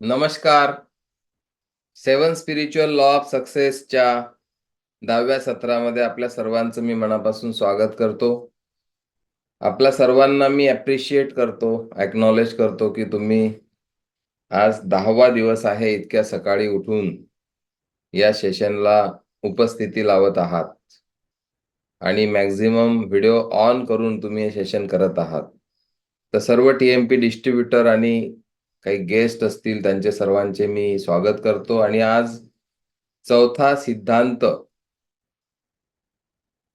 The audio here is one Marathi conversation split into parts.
नमस्कार. 7 स्पिरिच्युअल लॉ ऑफ सक्सेसच्या 10व्या सत्रामध्ये आपल्या सर्वांचं मी मनापासून स्वागत करतो. आपल्या सर्वांना मी ॲप्रिशिएट करतो, अॅक्नॉलेज करतो की तुम्ही आज 10वा दिवस आहे इतक्या सकाळी उठून या सेशनला उपस्थिती लावत आहात आणि मॅक्झिमम व्हिडिओ ऑन करून तुम्ही हे सेशन करत आहात. तर सर्व TMP डिस्ट्रीब्युटर आणि काही गेस्ट असतील त्यांचे सर्वांचे मी स्वागत करतो आणि आज चौथा सिद्धांत,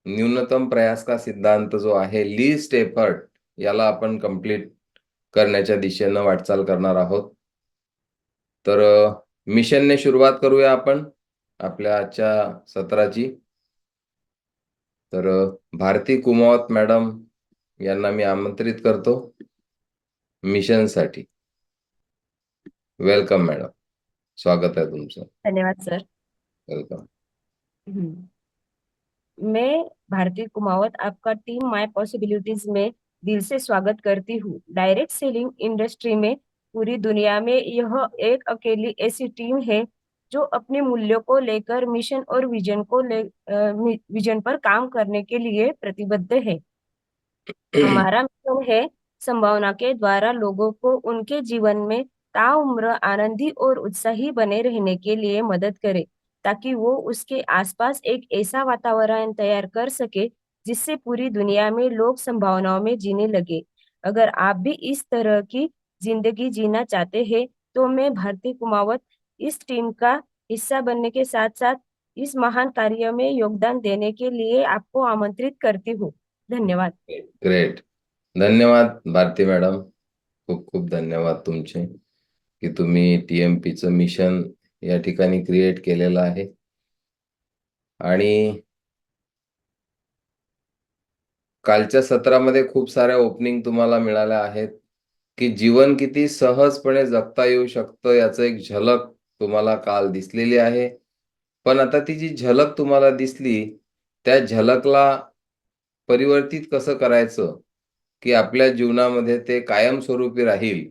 न्यूनतम प्रयास का सिद्धांत जो आहे, लीस्ट एफर्ट, याला आपण कंप्लीट करण्याच्या दिशेनं वाटचाल करणार आहोत. तर मिशनने सुरुवात करूया आपण आपल्या आजच्या सत्राची. तर भारती कुमावत मॅडम यांना मी आमंत्रित करतो मिशनसाठी. वेलकम मॅडम, स्वागत आहे तुमचं. धन्यवाद सर। वेलकम. मैं भारती कुमावत आपका टीम माय पॉसिबिलिटीज में दिल से स्वागत करती हूँ। डायरेक्ट सेलिंग इंडस्ट्री में पूरी दुनिया में यह एक अकेली ऐसी टीम है जो अपने मूल्यों को लेकर मिशन और विजन पर काम करने के लिए प्रतिबद्ध है। हमारा मिशन है संभावना के द्वारा लोगों को उनके जीवन में ताउम्र आनंदी और उत्साही बने रहने के लिए मदद करे, ताकि वो उसके आसपास एक ऐसा वातावरण तैयार कर सके जिससे पूरी दुनिया में लोग संभावनाओं में जीने लगे। अगर आप भी इस तरह की जिंदगी जीना चाहते हैं तो मैं भारती कुमावत इस टीम का हिस्सा बनने के साथ साथ इस महान कार्य में योगदान देने के लिए आपको आमंत्रित करती हूँ। धन्यवाद। ग्रेट. धन्यवाद भारती मॅडम, खूप खूप धन्यवाद तुमचे की तुम्ही TMPचं मिशन या ठिकाणी क्रिएट केलेलं आहे. आणि कालच्या सत्रामध्ये खूप साऱ्या ओपनिंग तुम्हाला मिळाल्या आहेत की जीवन किती सहजपणे जगता येऊ शकतं याचं एक झलक तुम्हाला काल दिसलेली आहे. पण आता ती जी झलक तुम्हाला दिसली, त्या झलकला परिवर्तित कसं करायचं की आपल्या जीवनामध्ये ते कायमस्वरूपी राहील,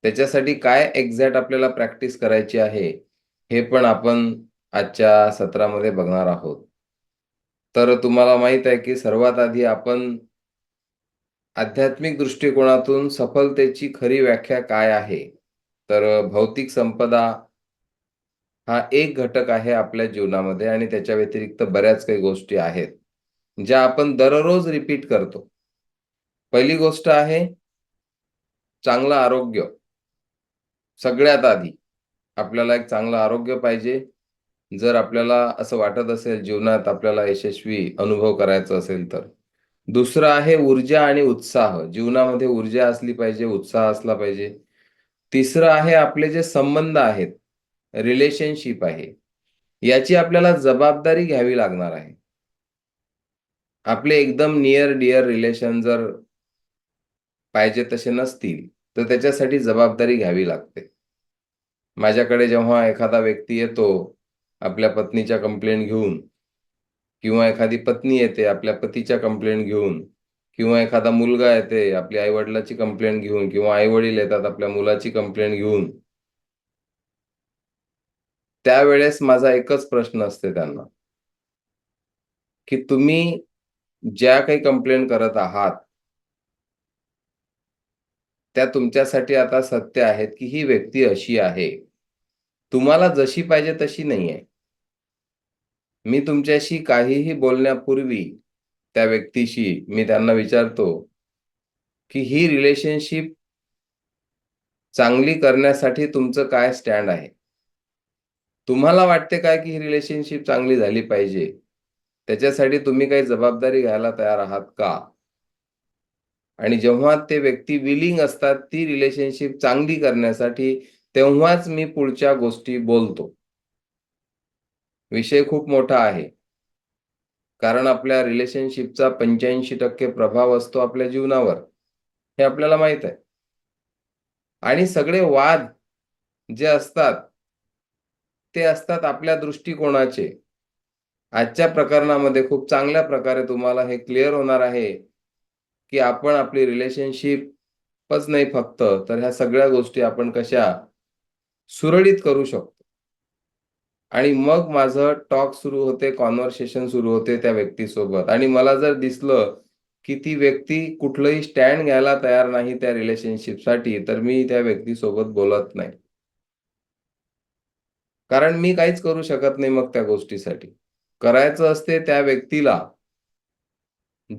त्याच्यासाठी काय एक्झॅक्ट आपल्याला प्रॅक्टिस करायची आहे, हे पण आपण आजच्या सत्रामध्ये बघणार आहोत. तर तुम्हाला माहित आहे की सर्वात आधी आपण आध्यात्मिक दृष्टिकोनातून सफलतेची खरी व्याख्या काय आहे? तर भौतिक संपदा हा एक घटक आहे आपल्या जीवनामध्ये आणि त्याच्या व्यतिरिक्त बऱ्याच काही गोष्टी आहेत, ज्या आपण दररोज रिपीट करतो. पहिली गोष्ट आहे चांगलं आरोग्य. सगळ्यात आधी आपल्याला एक चांगलं आरोग्य पाहिजे. जर आपल्याला असं वाटत असेल जीवनात आपल्याला यशस्वी अनुभव करायचा असेल तर. दुसरं आहे ऊर्जा आणि उत्साह. जीवनामध्ये ऊर्जा असली पाहिजे, उत्साह असला पाहिजे. तिसरं आहे आपले जे संबंध आहेत, रिलेशनशिप आहे, याची आपल्याला जबाबदारी घ्यावी लागणार आहे. आपले एकदम नियर डिअर रिलेशन जर पाहिजे तसे नसतील, तर त्याच्यासाठी जबाबदारी घ्यावी लागते. माझ्याकडे जेव्हा एखादा व्यक्ती येतो आपल्या पत्नीच्या कंप्लेंट घेऊन, किंवा एखादी पत्नी येते आपल्या पतीच्या कंप्लेंट घेऊन, किंवा एखादा मुलगा येते आपल्या आई-वडिलांची कंप्लेंट घेऊन, किंवा आई-वडील येतात आपल्या मुलाची कंप्लेंट घेऊन, त्यावेळेस माझा एकच प्रश्न असते त्यांना, की तुम्ही ज्या काही कंप्लेंट करत आहात, त्या तुमच्यासाठी आता सत्य आहेत की ही व्यक्ती अशी आहे. तुम्हाला जशी पाहिजे तशी नाहीये. मी तुमच्याशी काहीही बोलण्यापूर्वी त्या व्यक्तीशी मी त्यांना विचारतो, की ही रिलेशनशिप चांगली करण्यासाठी तुमचं काय स्टँड आहे? तुम्हाला वाटते काय की ही रिलेशनशिप चांगली झाली पाहिजे? त्याच्यासाठी तुम्ही काही जबाबदारी घ्यायला तयार आहात का? आणि जेव्हा ते व्यक्ती विलिंग असतात ती रिलेशनशिप चांगली करण्यासाठी, तेव्हाच मी पुढच्या गोष्टी बोलतो. विषय खूप मोठा आहे. कारण आपल्या रिलेशनशिपचा 85% प्रभाव असतो आपल्या जीवनावर. हे आपल्याला माहीत आहे. आणि सगळे वाद जे असतात, ते असतात आपल्या दृष्टिकोनाचे. आजच्या प्रकरणामध्ये खूप चांगल्या प्रकारे तुम्हाला हे क्लिअर होणार आहे, की आपण आपली रिलेशनशिपच नाही फक्त, तर ह्या सगळ्या गोष्टी आपण कशा सुरळीत करू शकतो. आणि मग माझं टॉक सुरू होते, कॉन्व्हर्सेशन सुरू होते त्या व्यक्तीसोबत. आणि मला जर दिसलं की ती व्यक्ती कुठलंही स्टँड घ्यायला तयार नाही त्या रिलेशनशिपसाठी, तर मी त्या व्यक्तीसोबत बोलत नाही. कारण मी काहीच करू शकत नाही मग त्या गोष्टीसाठी. करायचं असते त्या व्यक्तीला,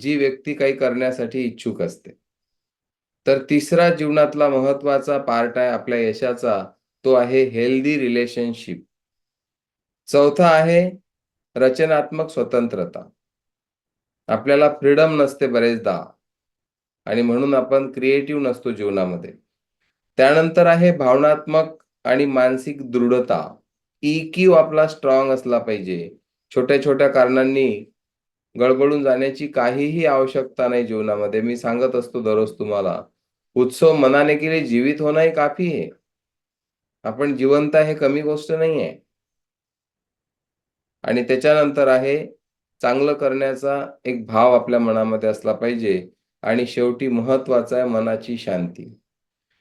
जी व्यक्ती काही करण्यासाठी इच्छुक असते. तर तिसरा जीवनातला महत्त्वाचा पार्ट आहे आपल्या यशाचा, तो आहे हेल्दी रिलेशनशिप. चौथा आहे रचनात्मक स्वतंत्रता. आपल्याला फ्रीडम नसते बरेचदा आणि म्हणून आपण क्रिएटिव्ह नसतो जीवनामध्ये. त्यानंतर आहे भावनात्मक आणि मानसिक दृढता. EQ आपला स्ट्रॉंग असला पाहिजे. छोट्या-छोट्या कारणांनी गडबडून जाण्याची काहीही आवश्यकता नाही जीवनामध्ये. मी सांगत असतो दररोज तुम्हाला. उत्सव मनाने के लिए जीवित होना ही काफी है. आपण जिवंत आहे कमी गोष्ट नाहीये. आणि त्याच्यानंतर आहे चांगलं करण्याचा एक भाव आपल्या मनामध्ये असला पाहिजे आणि शेवटी महत्त्वाचं आहे मनाची शांती.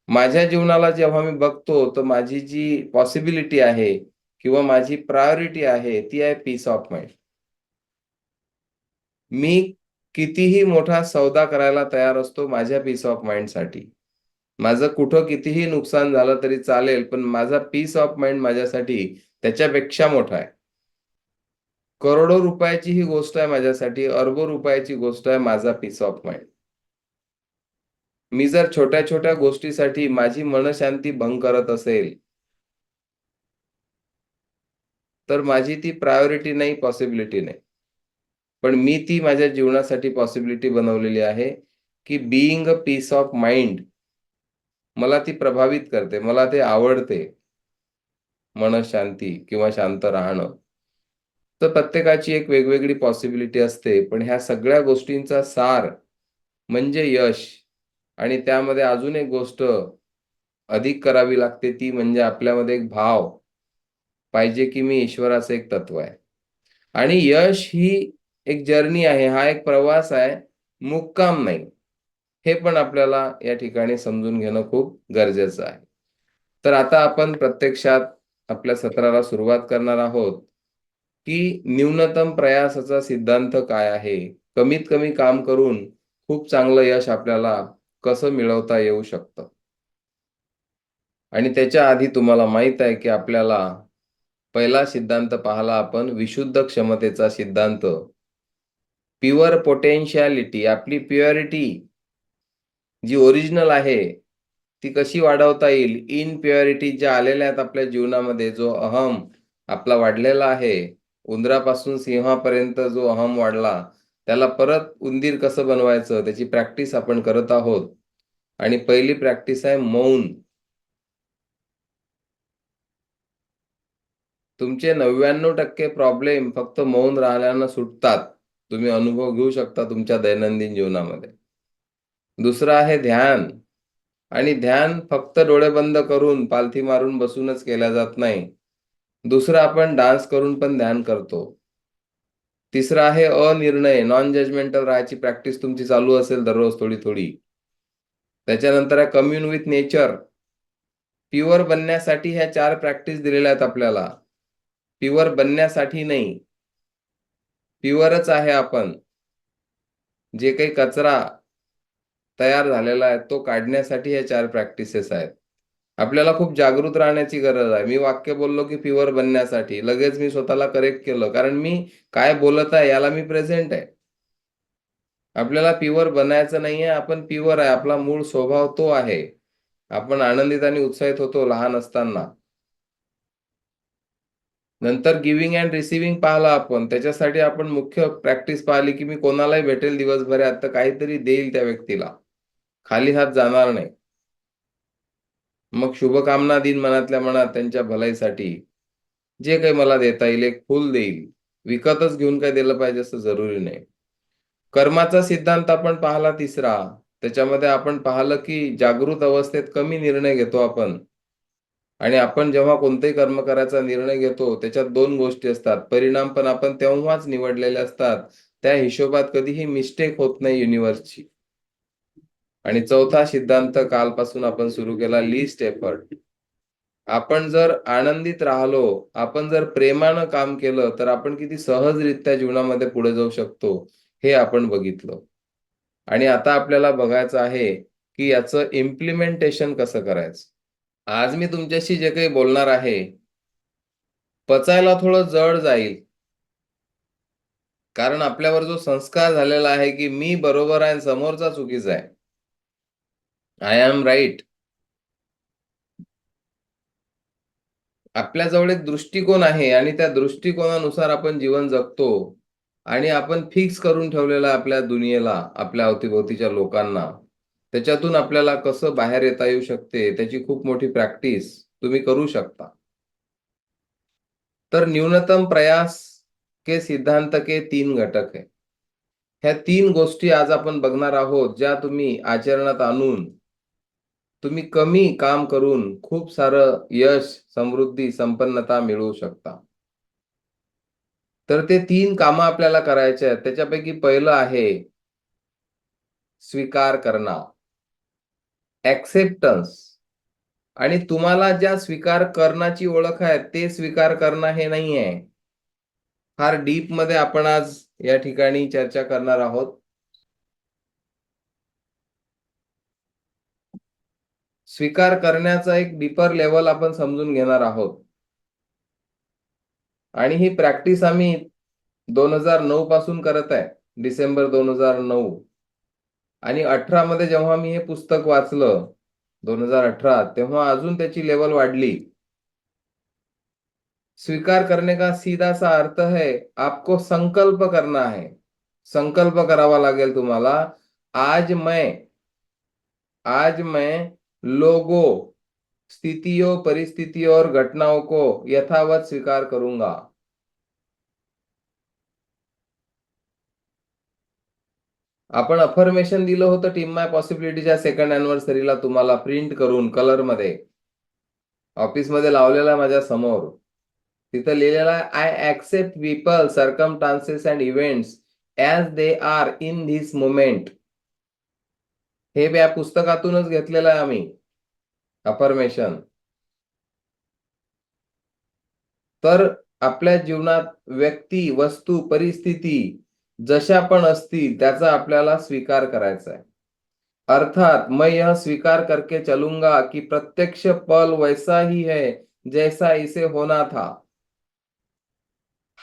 माझ्या जीवनाला जेव्हा मी बघतो, तर माझी जी पॉसिबिलिटी आहे किंवा माझी प्रायोरिटी आहे, ती आहे पीस ऑफ माइंड. मी कितीही मोठा सौदा करायला तयार असतो माझ्या पीस ऑफ माइंडसाठी. माझं कुठं कितीही नुकसान झालं तरी चालेल, पण माझा पीस ऑफ माइंड माझ्यासाठी त्याच्यापेक्षा मोठा आहे. करोडो रुपयाची ही गोष्ट आहे माझ्यासाठी, अरबो रुपयाची गोष्ट आहे माझा पीस ऑफ माइंड. मी जर छोट्या-छोट्या गोष्टीसाठी माझी मनःशांती भंग करत असेल, तर माझी ती प्रायोरिटी नाही, पॉसिबिलिटी नाही. पण मी ती माझ्या जीवनासाठी पॉसिबिलिटी बनवलेली आहे, की being a piece of mind मला ती प्रभावित करते. मला ते आवडते. मनःशांती किंवा शांत राहणं. तर प्रत्येकाची एक वेगवेगळी पॉसिबिलिटी असते. पण ह्या सगळ्या गोष्टींचा सार म्हणजे यश. आणि त्यामध्ये अजून एक गोष्ट अधिक करावी लागते ती म्हणजे आपल्यामध्ये एक भाव पाहिजे, की मी ईश्वराचं एक तत्व आहे. आणि यश ही एक जर्नी आहे. हा एक प्रवास आहे, मुक्काम नाही. हे पण आपल्याला या ठिकाणी समजून घेणं खूप गरजेचं आहे. तर आता आपण प्रत्यक्षात आपल्या सत्राला सुरुवात करणार आहोत, की न्यूनतम प्रयासाचा सिद्धांत काय आहे? कमीत कमी काम करून खूप चांगलं यश आपल्याला कसं मिळवता येऊ शकतं? आणि त्याच्या आधी तुम्हाला माहीत आहे, की आपल्याला पहिला सिद्धांत पाहला आपण विशुद्ध क्षमतेचा सिद्धांत. प्युअर पोटेन्शियालिटी आपली प्युरिटी जी ओरिजिनल आहे, ती कशी वाढवता येईल? इनप्युरिटी ज्या आलेल्या आहेत आपल्या जीवनामध्ये, जो अहम आपला वाढलेला आहे, उंदरापासून सिंहापर्यंत जो अहम वाढला, त्याला परत उंदीर कसं बनवायचं, त्याची प्रॅक्टिस आपण करत आहोत. आणि पहिली प्रॅक्टिस आहे मौन. तुमचे 99% प्रॉब्लेम फक्त मौन राहिल्यानं सुटतात. तुम्ही अनुभव घेऊ शकता तुमच्या दैनंदिन जीवनामध्ये. दुसरं आहे ध्यान. आणि ध्यान फक्त डोळे बंद करून, पालथी मारून बसूनच केल्या जात नाही. दुसरं आपण डान्स करून पण ध्यान करतो. तिसरं आहे अनिर्णय, नॉन जजमेंटल राहायची प्रॅक्टिस तुमची चालू असेल दररोज थोडी-थोडी. त्याच्यानंतर आहे कम्युन विथ नेचर. प्युअर बनण्यासाठी ह्या 4 प्रॅक्टिस दिलेल्या आहेत आपल्याला. प्युअर बनण्यासाठी नाही. प्युअरच आहे आपण. जे काही कचरा तयार झालेला आहे, तो काढण्यासाठी ह्या 4 प्रॅक्टिसेस आहेत. आपल्याला खूप जागृत राहण्याची गरज आहे. मी वाक्य बोललो की प्युअर बनण्यासाठी. लगेच मी स्वतःला करेक्ट केलं. कारण मी काय बोलत आहे याला मी प्रेझेंट आहे. आपल्याला प्युअर बनायचं नाहीये. आपण प्युअर आहे. आपला मूळ स्वभाव तो आहे. आपण आनंदित आणि उत्साहित होतो लहान असताना. नंतर गिव्हिंग अँड रिसिव्हिंग पाहिलं आपण. त्याच्यासाठी आपण मुख्य प्रॅक्टिस पाहिली, की मी कोणालाही भेटेल दिवसभरात तर काहीतरी देईल त्या व्यक्तीला. खाली हात जाणार नाही. मग शुभकामना देईन मनातल्या मनात त्यांच्या भलाईसाठी. जे काही मला देता येईल, एक फुल देईल. विकतच घेऊन काय दिलं पाहिजे असं जरुरी नाही. कर्माचा सिद्धांत आपण पाहिला तिसरा. त्याच्यामध्ये आपण पाहिलं, की जागृत अवस्थेत कमी निर्णय घेतो आपण. आणि आपण जेव्हा कोणतेही कर्म करायचा निर्णय घेतो, त्याच्यात 2 गोष्टी असतात. परिणाम पण आपण तेव्हाच निवडलेले असतात. त्या हिशोबात कधीही मिस्टेक होत नाही युनिव्हर्सची. आणि चौथा सिद्धांत कालपासून आपण सुरू केला लिस्ट एफर्ट. आपण जर आनंदित राहिलो, आपण जर प्रेमानं काम केलं, तर आपण किती सहजरित्या जीवनामध्ये पुढे जाऊ शकतो, हे आपण बघितलं. आणि आता आपल्याला बघायचं आहे, की याचं इम्प्लिमेंटेशन कसं करायचं. आज मी तुमच्याशी जे काही बोलणार आहे, पचायला थोडं जड जाईल. कारण आपल्यावर जो संस्कार झालेला आहे, की मी बरोबर आहे आणि समोरचा चुकीचा आहे. I am right. आपल्याजवळ एक दृष्टिकोन आहे आणि त्या दृष्टिकोनानुसार आपण जीवन जगतो आणि आपण फिक्स करून ठेवलेलं आहे आपल्या दुनियेला, आपल्या अवतीभोवतीच्या लोकांना. त्याच्यातून आपल्याला कसं बाहेर येता येऊ शकते, त्याची खूप मोठी प्रॅक्टिस तुम्ही करू शकता. तर न्यूनतम प्रयास के सिद्धांत के 3 घटक है. ह्या 3 गोष्टी आज आपण बघणार आहोत, ज्या तुम्ही आचरणात आणून तुम्ही कमी काम करून खूप सारं यश, समृद्धी, संपन्नता मिळवू शकता. तर ते 3 कामं आपल्याला करायचे आहेत. त्याच्यापैकी पहिलं आहे स्वीकार करणं, एक्सेप्टन्स. आणि तुम्हाला ज्या स्वीकार करण्याची ओळख आहे, ते स्वीकार करणं हे नाहीये. फार डीपमध्ये आपण आज या ठिकाणी चर्चा करणार आहोत. स्वीकार करण्याचा एक डीपर लेव्हल आपण समजून घेणार आहोत. आणि ही प्रॅक्टिस आम्ही 2009 पासून करत आहे. डिसेंबर 2009. आणि 18 मध्ये जेव्हा मी हे पुस्तक वाचलं, 2018, तेव्हा अजून त्याची लेवल वाढली. स्वीकार करने का सीधा सा अर्थ है, आपको संकल्प करना है. संकल्प करावा लागेल तुम्हाला. आज मैं लोगों, स्थितियों, परिस्थितियों और घटनाओं को यथावत स्वीकार करूंगा. आपण अफर्मेशन दिलं होतं टीम माय पॉसिबिलिटीच्या सेकंड अॅनिव्हर्सरीला तुम्हाला प्रिंट करून कलरमध्ये. ऑफिसमध्ये लावलेला आहे माझ्या समोर. तिथं लिहिलेलं आहे, I accept people, circumstances and events as they are in this moment. हे या पुस्तकातूनच घेतलेलं आहे आम्ही, अफर्मेशन. तर आपल्या जीवनात व्यक्ती, वस्तू, परिस्थिती जशा पण असतील त्याचा आपल्याला स्वीकार करायचा आहे. अर्थात मैं यह स्वीकार करके चलूंगा कि प्रत्यक्ष पल वैसा ही है जैसा इसे होना था.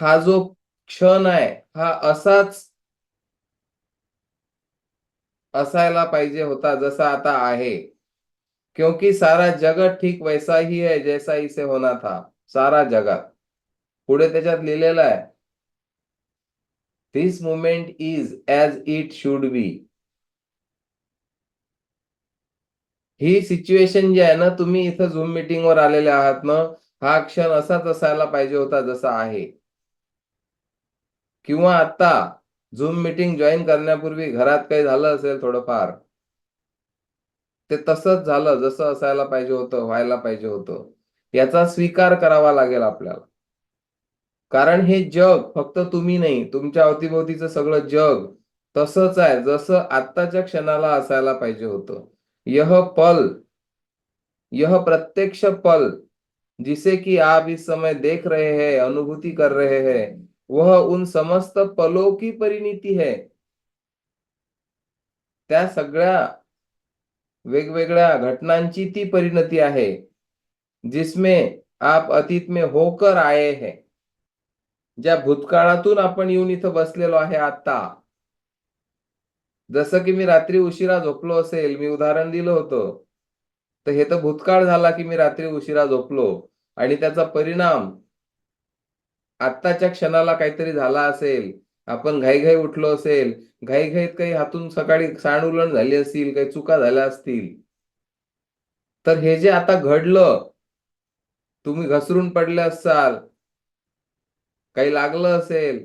हा जो क्षण आहे, हा असाच असायला पाहिजे होता जसा आता आहे. क्योंकि सारा जगत ठीक वैसा ही है जैसा इसे होना था. सारा जगत. पुढे त्याच्यात लिहिलेलं आहे, this moment is as it should be. ही सिच्युएशन जी आहे ना, तुम्ही इथं झूम मीटिंगवर आलेले आहात ना, हा क्षण असाच असायला पाहिजे होता जसा आहे. किंवा आता झूम मीटिंग जॉईन करण्यापूर्वी घरात काही झालं असेल थोडंफार, ते तसंच झालं जसं असायला पाहिजे होतं, व्हायला पाहिजे होतं. याचा स्वीकार करावा लागेल आपल्याला. कारण हे जग फक्त तुम्ही नाही, तुमच्या अवतीभोवतीचं सगळं जग तसंच आहे, जसं आत्ताच्या क्षणाला असायला पाहिजे होतं. यह पल, यह प्रत्यक्ष पल जिसे कि आप इस समय देख रहे हैं, अनुभूति कर रहे हैं, वह उन समस्त पलों की परिणति है. त्या सगळ्या वेगवेगळ्या घटनांची ती परिणती आहे, जिसमें आप अतीत में होकर आए हैं. ज्या भूतकाळातून आपण येऊन इथं बसलेलो आहे आता. जसं की मी रात्री उशिरा झोपलो असेल, मी उदाहरण दिलं होतं. तर हे तर भूतकाळ झाला, की मी रात्री उशिरा झोपलो आणि त्याचा परिणाम आत्ताच्या क्षणाला काहीतरी झाला असेल. आपण घाईघाई उठलो असेल, घाईघाईत काही हातून सकाळी सांडउलट झाली असेल, काही चुका झाल्या असतील. तर हे जे आता घडलं, तुम्ही घसरून पडले असाल, काही लागलं असेल,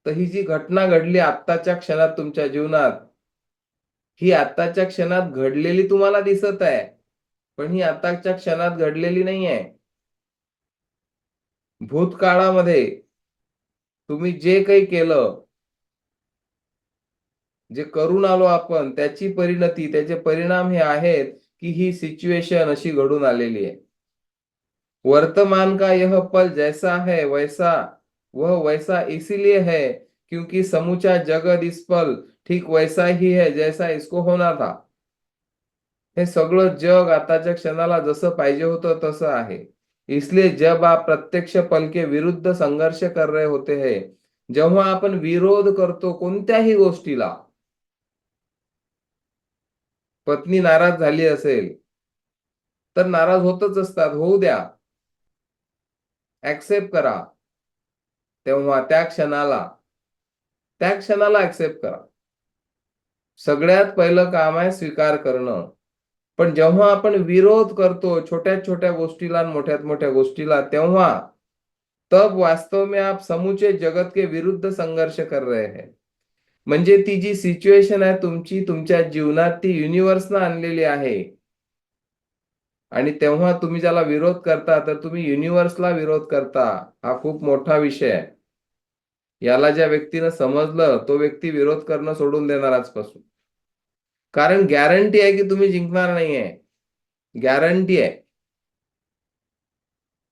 तर ही जी घटना घडली आत्ताच्या क्षणात तुमच्या जीवनात, ही आत्ताच्या क्षणात घडलेली तुम्हाला दिसत आहे. पण ही आताच्या क्षणात घडलेली नाहीये. भूतकाळामध्ये तुम्ही जे काही केलं, जे करून आलो आपण, त्याची परिणती, त्याचे परिणाम हे आहेत, की ही सिच्युएशन अशी घडून आलेली आहे. वर्तमान का यह पल जैसा है वैसा, वह वैसा इसीलिए है क्योंकि समूचा जगत इस पल ठीक वैसा ही है जैसा इसको होना था. हे सगळं जग आताच्या क्षणाला जसं पाहिजे होतं तसं आहे. इसलिए जब आप प्रत्यक्ष पल के विरुद्ध संघर्ष कर रहे होते हैं, जेव्हा आपण विरोध करतो कोणत्याही गोष्टीला, पत्नी नाराज झाली असेल तर नाराज होतच असतात, होऊ द्या, ऍक्सेप्ट करा. तेव्हा त्या क्षणाला ऍक्सेप्ट करा. सगळ्यात पहिलं काम आहे स्वीकार करणं. पण जेव्हा आपण विरोध करतो छोट्या छोट्या गोष्टीला आणि मोठ्यात मोठ्या गोष्टीला, तेव्हा तब वास्तव में आप समूचे जगत के विरुद्ध संघर्ष कर रहे हैं. म्हणजे ती जी सिच्युएशन आहे तुमची, तुमच्या जीवनात ती युनिव्हर्सनं आणलेली आहे. आणि तेव्हा तुम्ही ज्याला विरोध करता तर तुम्ही युनिव्हर्सला विरोध करता. हा खूप मोठा विषय आहे. याला ज्या व्यक्तीनं समजलं तो व्यक्ती विरोध करणं सोडून देणार आजपासून. कारण गॅरंटी आहे की तुम्ही जिंकणार नाहीये. गॅरंटी आहे.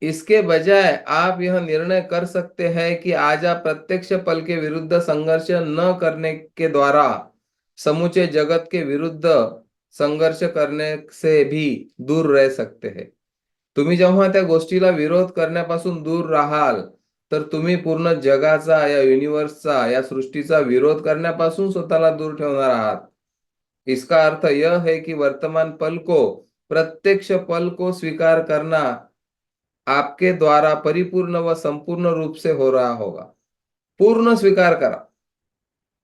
इसके बजाय आप यह निर्णय कर सकते हैं कि आज आप प्रत्यक्ष पल के विरुद्ध संघर्ष न करने के द्वारा समूचे जगत के विरुद्ध संघर्ष करने से भी दूर रह सकते हैं. तुम्ही जेव्हा त्या गोष्टीला विरोध करण्यापासून दूर राहाल तर तुम्ही पूर्ण जगाचा, या युनिव्हर्सचा, या सृष्टीचा विरोध करण्यापासून स्वतःला दूर ठेवणार आहात. इसका अर्थ यह है कि वर्तमान पल को, प्रत्यक्ष पल को स्वीकार करना आपके द्वारा परिपूर्ण व संपूर्ण रूप से हो रहा होगा. पूर्ण स्वीकार करा.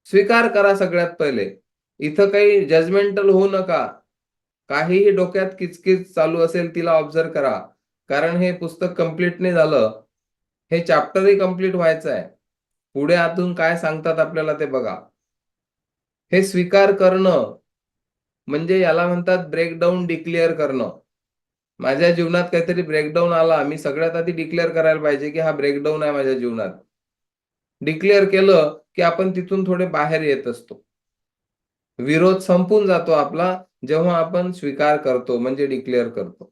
स्वीकार करा सगळ्यात पहिले. इथं काही जजमेंटल होऊ नका. काहीही डोक्यात किचकिच चालू असेल तिला ऑब्झर्व करा. कारण हे पुस्तक कंप्लीट नाही झालं. हे चॅप्टरही कंप्लीट व्हायचं आहे. पुढे आतून काय सांगतात आपल्याला ते बघा. हे स्वीकार करणं म्हणजे याला म्हणतात ब्रेकडाऊन डिक्लेअर करणं. माझ्या जीवनात काहीतरी ब्रेकडाऊन आला, मी सगळ्यात आधी डिक्लेअर करायला पाहिजे की हा ब्रेकडाऊन आहे माझ्या जीवनात. डिक्लेअर केलं की आपण तिथून थोडे बाहेर येत असतो. विरोध संपून जातो आपला जेव्हा आपण स्वीकार करतो, म्हणजे डिक्लेअर करतो.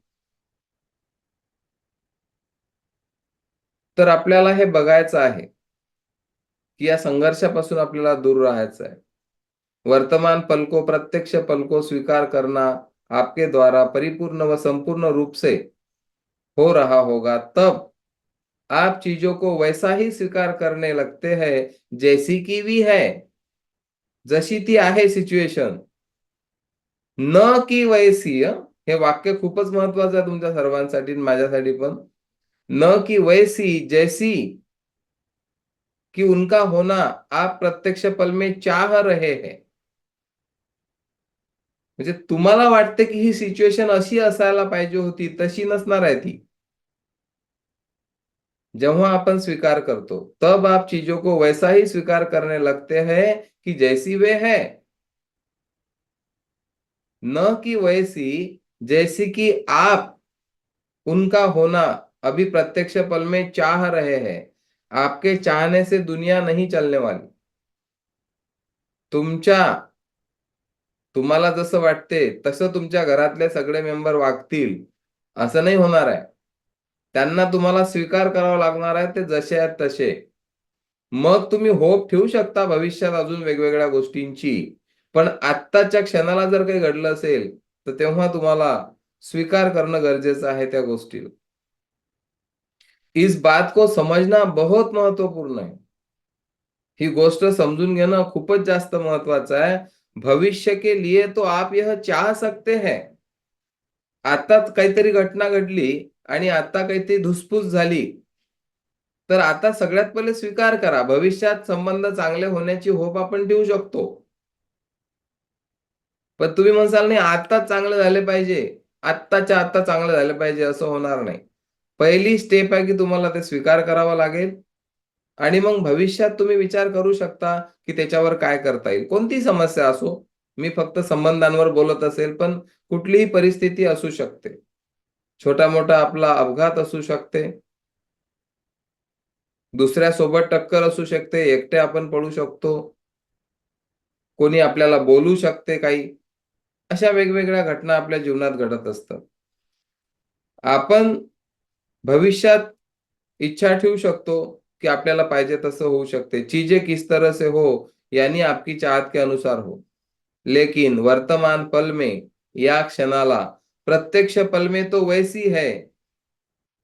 तर आपल्याला हे बघायचं आहे की या संघर्षापासून आपल्याला दूर राहायचं आहे. वर्तमान पल को, प्रत्यक्ष पल को स्वीकार करना आपके द्वारा परिपूर्ण व संपूर्ण रूप से हो रहा होगा. तब आप चीजों को वैसा ही स्वीकार करने लगते हैं जैसी की भी है. जशी ती आहे सिच्युएशन, न की वैसी. हे वाक्य खूपच महत्वाचं आहे तुमच्या सर्वांसाठी आणि माझ्यासाठी पण. न की वैसी, जैसी कि उनका होना आप प्रत्यक्ष पल में चाह रहे हैं. म्हणजे तुम्हाला वाटते की ही सिच्युएशन अशी असायला पाहिजे होती, तशी नसणार आहे ती. जेव्हा आपण स्वीकार करतो तब आप चीजों को वैसा ही स्वीकार करने लगते हैं कि जैसी वे है. न कि वैसी जैसी कि आप उनका होना अभी प्रत्यक्ष पल में चाह रहे हैं. आपके चाहने से दुनिया नहीं चलने वाली. तुम्हाला जसं वाटते तसं तुमच्या घरातले सगळे मेंबर वागतील असं नाही होणार आहे. त्यांना तुम्हाला स्वीकार करावा लागणार आहे ते जसे आहेत तसे. मग तुम्ही होप ठेवू शकता भविष्यात अजून वेगवेगळ्या गोष्टींची. पण आत्ताच्या क्षणाला जर काही घडलं असेल तर तेव्हा तुम्हाला स्वीकार करणं गरजेचं आहे त्या गोष्टीला. इस बात को समझना बहुत महत्वपूर्ण है. ही गोष्ट समजून घेणं खूपच जास्त महत्वाचं आहे. भविष्य के लिए तो आप यह चाह सकते हैं. आताच काहीतरी घटना घडली आणि आता काहीतरी धुसफूस झाली तर आता सगळ्यात पहिले स्वीकार करा. भविष्यात संबंध चांगले होण्याची होप आपण ठेवू शकतो. पण तुम्ही म्हणसाल नाही आत्ताच चांगले झाले पाहिजे, आत्ताच्या आत्ता चांगले झाले पाहिजे, असं होणार नाही. पहिली स्टेप आहे की तुम्हाला ते स्वीकार करावं लागेल आणि मग भविष्यात तुम्ही विचार करू शकता की त्याच्यावर काय करता येईल. कोणतीही समस्या असो, मी फक्त संबंधांवर बोलत असेल पण कुठलीही परिस्थिती असू शकते. छोटा मोठा आपला अपघात असू शकते, दुसऱ्यासोबत टक्कर असू शकते, एकटे आपण पडू शकतो, कोणी आपल्याला बोलू शकते काही. अशा वेगवेगळ्या घटना आपल्या जीवनात घडत असतात. आपण भविष्यात इच्छा ठेवू शकतो कि आपल्याला पाहिजे तसं होऊ शकते, चीजें किस तरह से हो यानी आपकी चाहत के अनुसार हो, लेकिन वर्तमान पल में या क्षणाला प्रत्यक्ष पल में तो वैसी है,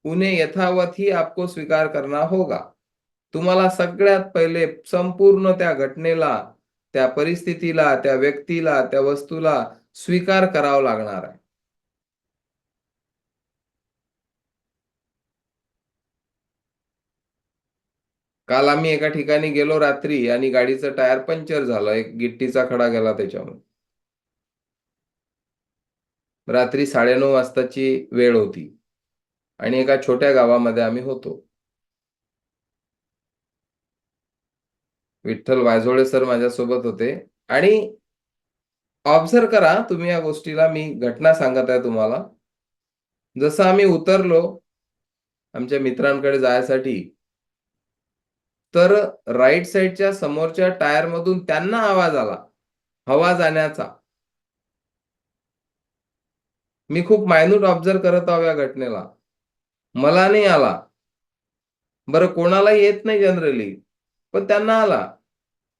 उन्हें यथावत ही आपको स्वीकार करना होगा. तुम्हाला सगळ्यात पहिले संपूर्ण त्या घटनेला, त्या परिस्थितीला, त्या व्यक्तीला, त्या वस्तूला स्वीकार करावा लागणार आहे. काल आम्ही एका ठिकाणी गेलो रात्री आणि गाडीचं टायर पंक्चर झालं. एक गिट्टीचा खडा गेला त्याच्यामुळे. रात्री 9:30 वाजताची वेळ होती आणि एका छोट्या गावामध्ये आम्ही होतो. विठ्ठल वायझोळे सर माझ्यासोबत होते आणि ऑब्झर्व्ह करा तुम्ही या गोष्टीला, मी घटना सांगत आहे तुम्हाला. जसं आम्ही उतरलो आमच्या मित्रांकडे जायसाठी, तर राइट साइडच्या समोरच्या टायरमधून त्यांना आवाज आला, हवा जाण्याचा. मी खूप मायन्यूट ऑब्झर्व्ह करत आहो या घटनेला. मला नाही आला. बरं कोणालाही येत नाही जनरली, पण त्यांना आला.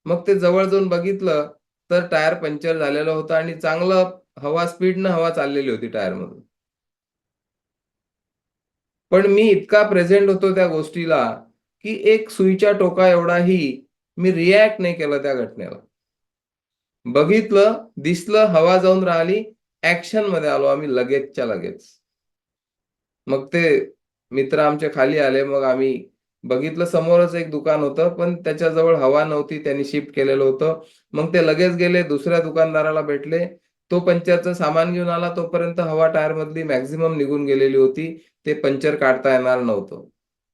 मग ते जवळ जाऊन बघितलं, तर टायर पंक्चर झालेलं होतं आणि चांगलं स्पीडनं हवा चाललेली होती टायरमधून. पण मी इतका प्रेझेंट होतो त्या गोष्टीला, की एक सुईच्या टोका एवढाही मी रिएक्ट नाही केलं त्या घटनेला. बघितलं, दिसलं, हवा जाऊन राहिली, ॲक्शनमध्ये आलो आम्ही लगेचच्या लगेच. मग ते मित्र आमचे खाली आले. मग आम्ही बघितलं समोरच एक दुकान होतं, पण त्याच्याजवळ हवा नव्हती. त्यांनी शिफ्ट केलेलं होतं. मग ते लगेच गेले दुसऱ्या दुकानदाराला भेटले. तो पंक्चरचं सामान घेऊन आला. तोपर्यंत हवा टायरमधली मॅक्सिमम निघून गेलेली होती. ते पंक्चर काढता येणार नव्हतं.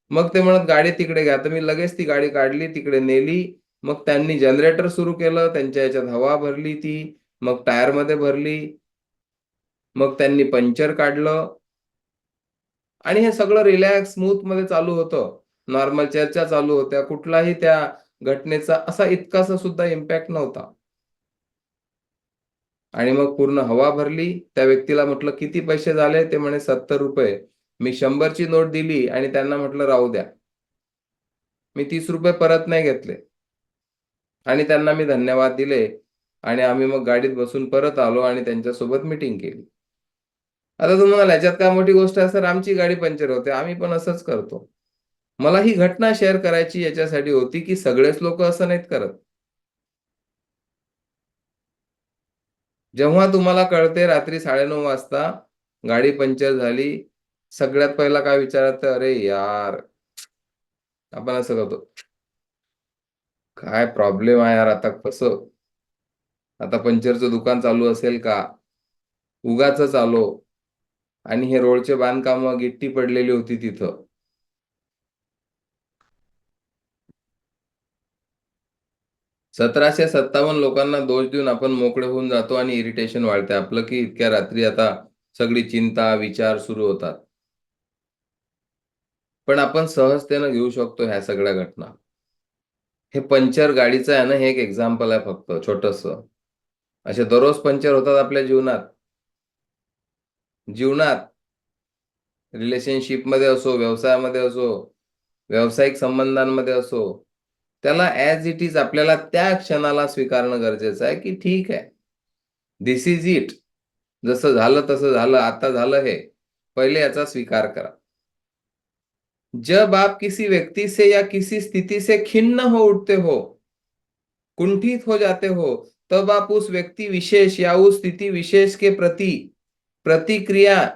मग ते म्हणत, "गाडी तिकडे घ्या." तर मी लगेच ती गाडी काढली, तिकडे नेली. मग त्यांनी जनरेटर सुरू केलं. त्यांच्या ह्याच्यात हवा भरली ती. मग टायरमध्ये भरली. मग त्यांनी पंक्चर काढलं. आणि हे सगळं रिलॅक्स स्मूथमध्ये चालू होतं. नॉर्मल चर्चा चालू होत्या. कुठलाही त्या घटनेचा असा इतकासा सुद्धा इम्पॅक्ट नव्हता. आणि मग पूर्ण हवा भरली. त्या व्यक्तीला म्हटलं, "किती पैसे झाले?" ते म्हणे, ₹70. मी 100 ची नोट दिली आणि त्यांना म्हटलं, "राहू द्या." मी ₹30 परत नाही घेतले. आणि त्यांना मी धन्यवाद दिले आणि आम्ही मग गाडीत बसून परत आलो आणि त्यांच्यासोबत मीटिंग केली. आता तुम्ही म्हणाल, "याच्यात काय मोठी गोष्ट आहे सर, आमची गाडी पंक्चर होते." आम्ही पण असंच करतो. मला ही घटना शेअर करायची याच्यासाठी होती, की सगळेच लोकं असं नाहीत करत. जेव्हा तुम्हाला कळते रात्री 9:30 वाजता गाडी पंक्चर झाली, सगळ्यात पहिला काय विचार येतं, "अरे यार!" आपण असं करतो, "काय प्रॉब्लेम आहे यार, आता कसं? आता पंक्चरचं दुकान चालू असेल का? उगाचच आलो." आणि हे रोडचे बांधकामं, गिट्टी पडलेली होती तिथं. 1757 लोकांना दोष देऊन आपण मोकळे होऊन जातो आणि इरिटेशन वाढते आपलं, की इतक्या रात्री आता सगळी चिंता, विचार सुरू होतात. पण आपण सहजतेनं घेऊ शकतो ह्या सगळ्या घटना. हे पंक्चर गाडीचं आहे ना, हे एक एक्झाम्पल आहे फक्त छोटंसं. असे दररोज पंक्चर होतात आपल्या जीवनात. जीवनात, रिलेशनशिपमध्ये असो, व्यवसायामध्ये असो, व्यावसायिक संबंधांमध्ये असो, त्याला ॲज इट इज आपल्याला त्या क्षणाला स्वीकारणं गरजेचं आहे, की ठीक आहे. This is it. जसं झालं तसं झालं, आता झालं हे. पहिले याचा स्वीकार करा. जब आप किसी व्यक्ति से या किसी स्थिति से खिन्न हो उठते हो, कुंठित हो जाते हो, तब आप उस व्यक्ति विशेष या उस स्थिति विशेष के प्रति प्रतिक्रिया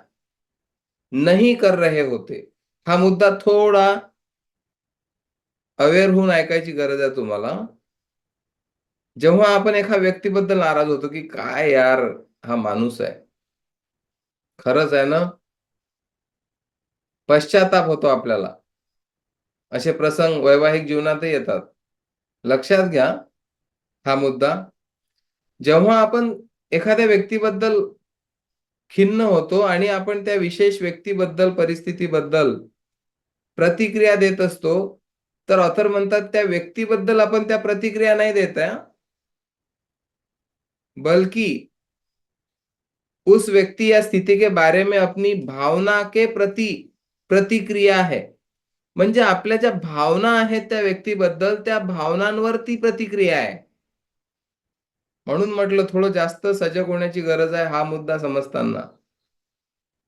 नहीं कर रहे होते. हा मुद्दा थोडा अवेअर होऊन ऐकायची गरज आहे तुम्हाला. जेव्हा आपण एका व्यक्तीबद्दल नाराज होतो, की काय यार हा माणूस आहे. खरंच आहे ना? पश्चात्ताप होतो आपल्याला. असे प्रसंग वैवाहिक जीवनातही येतात. लक्षात घ्या हा मुद्दा. जेव्हा आपण एखाद्या व्यक्तीबद्दल खिन्न होतो आणि आपण त्या विशेष व्यक्तीबद्दल, परिस्थितीबद्दल प्रतिक्रिया देत असतो, तर ऑथर म्हणतात त्या व्यक्तीबद्दल आपण त्या प्रतिक्रिया नाही देत आहे, बल्कि उस व्यक्ति या स्थिति के बारे में अपनी भावना के प्रति प्रतिक्रिया आहे. म्हणजे आपल्या ज्या भावना आहेत त्या व्यक्तीबद्दल, त्या भावनांवर ती प्रतिक्रिया आहे. म्हणून म्हटलं थोडं जास्त सजग होण्याची गरज आहे हा मुद्दा समजताना.